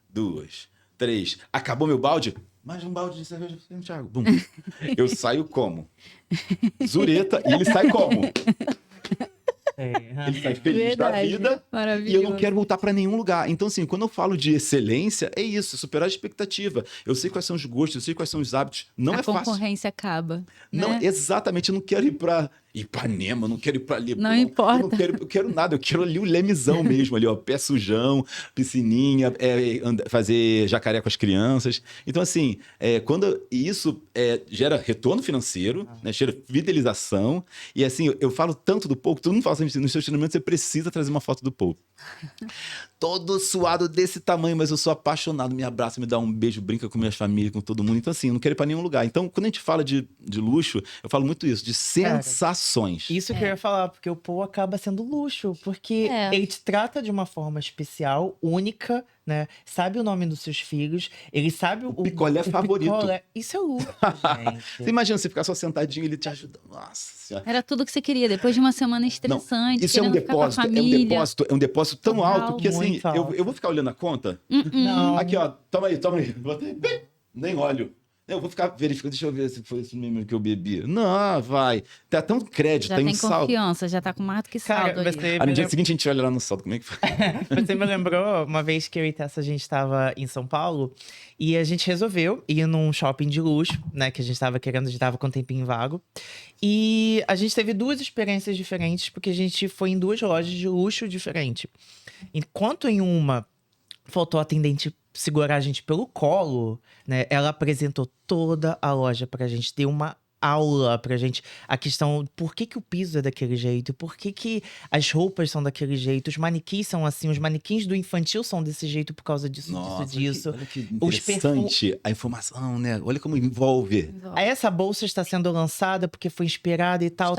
2, 3. Acabou meu balde? Mais um balde de cerveja, Thiago. Bum. Eu saio como? Zureta. E ele sai como? Ele sai feliz da Verdade. vida. E Maravilhoso. eu não quero voltar pra nenhum lugar. Então, assim, quando eu falo de excelência, é isso, superar a expectativa. Eu sei quais são os gostos, eu sei quais são os hábitos. Não a é fácil. concorrência acaba. Não, né? exatamente, eu não quero ir pra Ipanema, eu não quero ir pra Leblon. Não importa. Eu quero nada, eu quero ali o lemezão mesmo, ali, ó, pé sujão, piscininha, fazer jacaré com as crianças. Então, assim, quando isso gera retorno financeiro, né, gera fidelização, e assim, eu falo tanto do Pouco, todo mundo fala assim, nos seus treinamentos você precisa trazer uma foto do Pouco. Todo suado desse tamanho, mas eu sou apaixonado, me abraça, me dá um beijo, brinca com minhas famílias, com todo mundo. Então, assim, eu não quero ir pra nenhum lugar. Então, quando a gente fala de luxo, eu falo muito isso, de sensações. Isso que eu ia falar, porque o Paul acaba sendo luxo, porque É. ele te trata de uma forma especial, única, né? Sabe o nome dos seus filhos, ele sabe o picolé favorito. picolé. Isso é luxo, Você gente. imagina você ficar só sentadinho e ele te ajuda. Nossa Senhora. Era tudo que você queria, depois de uma semana estressante, Isso é um querendo ficar com a depósito, família. é um depósito tão Total, alto que assim, muito alto. eu vou ficar olhando a conta. Não. Aqui, ó, toma aí. Botei, nem olho. Eu vou ficar verificando, deixa eu ver se foi isso mesmo que eu bebi. Não, vai. Tá tão crédito, Já tem tem um saldo. confiança, já tá com mais do que saldo Cara, ali. você Aí me no dia seguinte a gente olha lá no saldo, como é que foi? Você me lembrou uma vez que eu e Tessa, a gente tava em São Paulo e a gente resolveu ir num shopping de luxo, né? Que a gente tava querendo, a gente tava com um tempinho vago. E a gente teve duas experiências diferentes, porque a gente foi em duas lojas de luxo diferentes. Enquanto em uma faltou a atendente segurar a gente pelo colo, né? Ela apresentou toda a loja pra gente, deu uma aula pra gente. A questão, por que que o piso é daquele jeito? Por que que as roupas são daquele jeito? Os manequins são assim, os manequins do infantil são desse jeito por causa disso, disso. Olha que Os interessante a informação, né? Olha como envolve. Aí essa bolsa está sendo lançada porque foi inspirada e tal.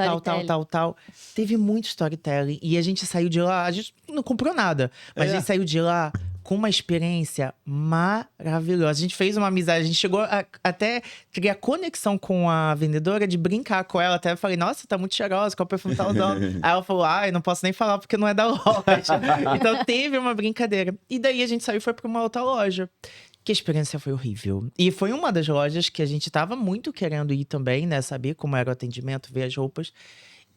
Teve muito storytelling. E a gente saiu de lá, a gente não comprou nada. Mas a gente saiu de lá com uma experiência maravilhosa. A gente fez uma amizade, a gente chegou a até criar conexão com a vendedora, de brincar com ela. Até falei, nossa, tá muito cheirosa, qual perfume tá usando? Aí ela falou, eu não posso nem falar porque não é da loja. Então teve uma brincadeira. E daí a gente saiu e foi pra uma outra loja. Que a experiência foi horrível. E foi uma das lojas que a gente tava muito querendo ir também, né? Saber como era o atendimento, ver as roupas.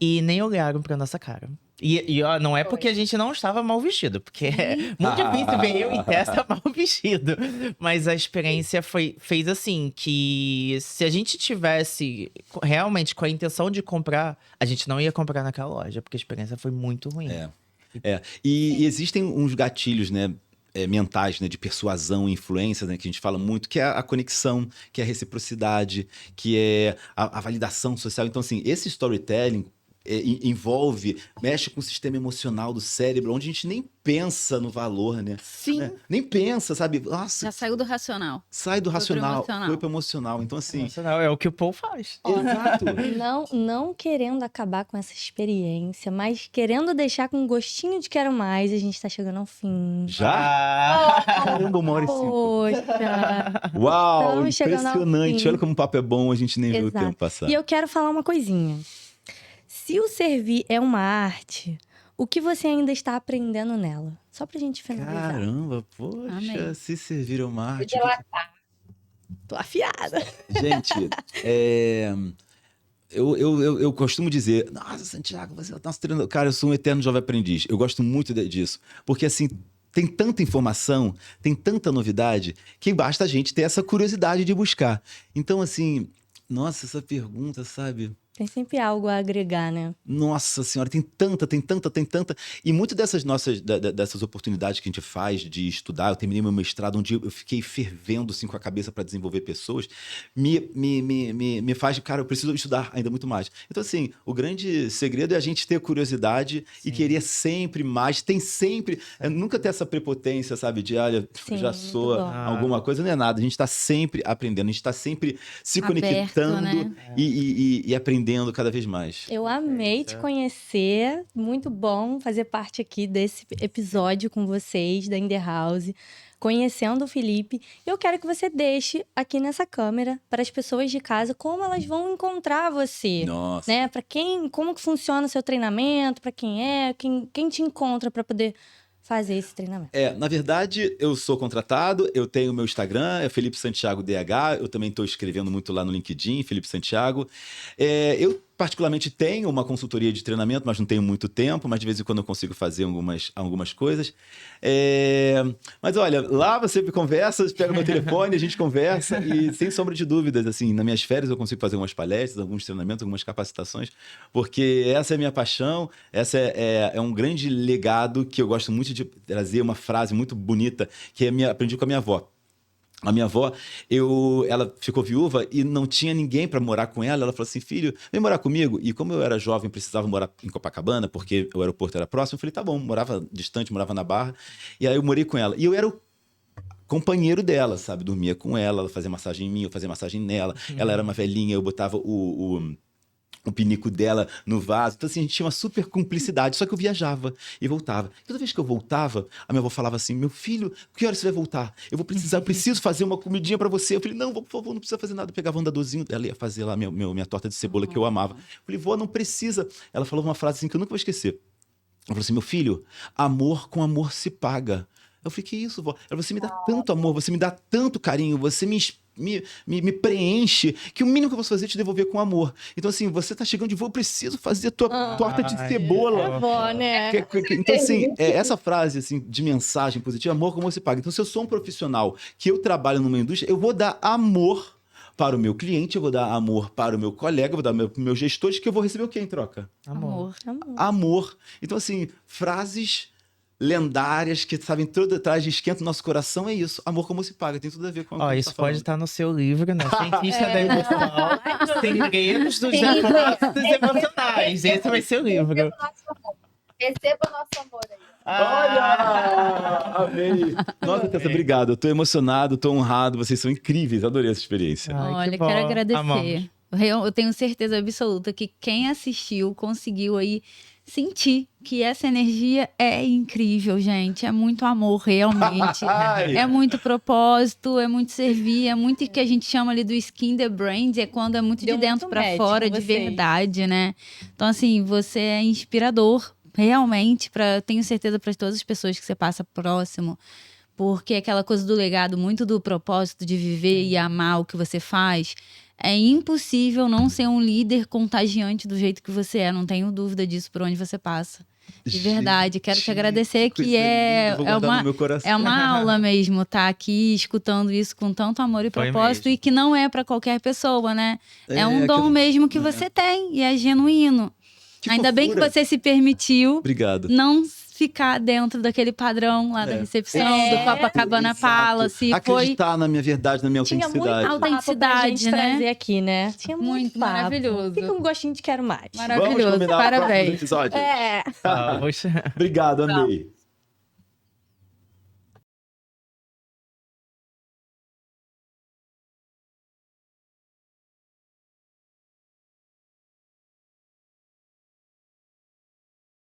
E nem olharam pra nossa cara. E ó, não é porque a gente não estava mal vestido, porque é muito difícil ver eu e Tessa mal vestido. Mas a experiência fez assim, que se a gente tivesse realmente com a intenção de comprar, a gente não ia comprar naquela loja, porque a experiência foi muito ruim. E existem uns gatilhos, né? Mentais, né, de persuasão e influência, né, que a gente fala muito, que é a conexão, que é a reciprocidade, que é a validação social. Então, assim, esse storytelling envolve, mexe com o sistema emocional do cérebro, onde a gente nem pensa no valor, né? Sim. Né? Nem pensa, sabe? Nossa, Já saiu do racional. sai do Foi pro racional, emocional. foi pro emocional. Então, assim, Emocional, é o que o Paul faz. exato. Não querendo acabar com essa experiência, mas querendo deixar com um gostinho de quero mais, a gente tá chegando ao fim. Já? Caramba, 1h05. Poxa! Uau, Estamos chegando ao impressionante. fim. Olha como o papo é bom, a gente nem viu o Exato. tempo passar. E eu quero falar uma coisinha. Se o servir é uma arte, o que você ainda está aprendendo nela? Só pra gente finalizar. Caramba, poxa, Amei. se servir uma arte. Delatar. Tô afiada. Gente, eu costumo dizer, nossa, Santiago, você é o nosso treinador. Cara, eu sou um eterno jovem aprendiz. Eu gosto muito disso. Porque, assim, tem tanta informação, tem tanta novidade, que basta a gente ter essa curiosidade de buscar. Então, assim, nossa, essa pergunta, sabe? Tem sempre algo a agregar, né? Nossa senhora, tem tanta. E muitas dessas dessas oportunidades que a gente faz de estudar, eu terminei meu mestrado, onde eu fiquei fervendo assim, com a cabeça para desenvolver pessoas, me faz, cara, eu preciso estudar ainda muito mais. Então, assim, o grande segredo é a gente ter curiosidade e querer sempre mais. Tem sempre, nunca ter essa prepotência, sabe? De, olha, Sim, já muito sou bom. alguma coisa, não é nada. A gente está sempre aprendendo, a gente está sempre se Aberto, conectando, né? e aprendendo cada vez mais. Eu amei te conhecer, muito bom fazer parte aqui desse episódio com vocês, da In The House, conhecendo o Felipe. Eu quero que você deixe aqui nessa câmera, para as pessoas de casa, como elas vão encontrar você. Nossa. Né? Para quem, como que funciona o seu treinamento, para quem te encontra para poder fazer esse treinamento. Na verdade, eu sou contratado, eu tenho meu Instagram, é Felipe Santiago DH, eu também estou escrevendo muito lá no LinkedIn, Felipe Santiago. Eu particularmente tenho uma consultoria de treinamento, mas não tenho muito tempo, mas de vez em quando eu consigo fazer algumas coisas. Mas olha, lá você conversa, pega meu telefone, a gente conversa e sem sombra de dúvidas, assim, nas minhas férias eu consigo fazer algumas palestras, alguns treinamentos, algumas capacitações, porque essa é a minha paixão, essa é um grande legado que eu gosto muito de trazer, uma frase muito bonita que aprendi com a minha avó. A minha avó, ela ficou viúva e não tinha ninguém para morar com ela. Ela falou assim, filho, vem morar comigo. E como eu era jovem, precisava morar em Copacabana, porque o aeroporto era próximo, eu falei, tá bom, morava distante, morava na Barra. E aí eu morei com ela. E eu era o companheiro dela, sabe? Dormia com ela fazia massagem em mim, eu fazia massagem nela. Ela era uma velhinha, eu botava o pinico dela no vaso. Então, assim, a gente tinha uma super cumplicidade. Só que eu viajava e voltava. Toda vez que eu voltava, a minha avó falava assim, meu filho, que horas você vai voltar? Eu preciso fazer uma comidinha pra você. Eu falei, não, por favor, não precisa fazer nada. Eu pegava um andadorzinho, ela ia fazer lá minha torta de cebola que eu amava. Eu falei, vó, não precisa. Ela falou uma frase assim que eu nunca vou esquecer. Ela falou assim, meu filho, amor com amor se paga. Eu falei, que isso, vó? Ela, você me dá tanto amor, você me dá tanto carinho, você me preenche, que o mínimo que eu posso fazer é te devolver com amor. Então, assim, você tá chegando de voo, eu preciso fazer a tua torta de cebola. Avó, né? Então, assim, essa frase assim, de mensagem positiva, amor como você paga. Então, se eu sou um profissional que eu trabalho numa indústria, eu vou dar amor para o meu cliente, eu vou dar amor para o meu colega, eu vou dar para meus gestores, que eu vou receber o quê em troca? Amor. Então, assim, frases lendárias que sabem tudo atrás de esquenta o nosso coração, é isso. Amor como se paga, tem tudo a ver com o que Isso tá falando. pode estar no seu livro, né? Cientista da emoção, Segredos dos Depósitos Emocionais. Esse vai ser o livro. Receba o nosso amor aí. Olha! Amei! Nossa, Tessa, obrigado. Eu tô emocionado, tô honrado. Vocês são incríveis. Adorei essa experiência. Ai, Olha, que quero bom. agradecer. Amamos. Eu tenho certeza absoluta que quem assistiu conseguiu aí sentir que essa energia é incrível, gente. É muito amor, realmente. É muito propósito, é muito servir, é muito que a gente chama ali do skin the brand, é quando é muito Deu de dentro muito pra match fora, com de vocês. verdade, né? Então, assim, você é inspirador, realmente, tenho certeza para todas as pessoas que você passa próximo. Porque aquela coisa do legado, muito do propósito de viver e amar o que você faz, é impossível não ser um líder contagiante do jeito que você é. Não tenho dúvida disso por onde você passa. De verdade. Quero te agradecer, que é uma aula mesmo, tá aqui escutando isso com tanto amor e Foi propósito. mesmo. E que não é pra qualquer pessoa, né? É um dom aquilo- mesmo que você tem e é genuíno. Que Ainda bem que fofura. você se permitiu Obrigado. não ficar dentro daquele padrão lá da recepção, do Copacabana Exato. Palace. Foi Acreditar na minha verdade, na minha Tinha muito autenticidade. papo pra Autenticidade, gente né? trazer aqui, né? Tinha muito Muito papo. maravilhoso. Fica um gostinho de quero mais. Vamos Maravilhoso. combinar o próximo Parabéns. episódio? É. Poxa. Obrigado, amei.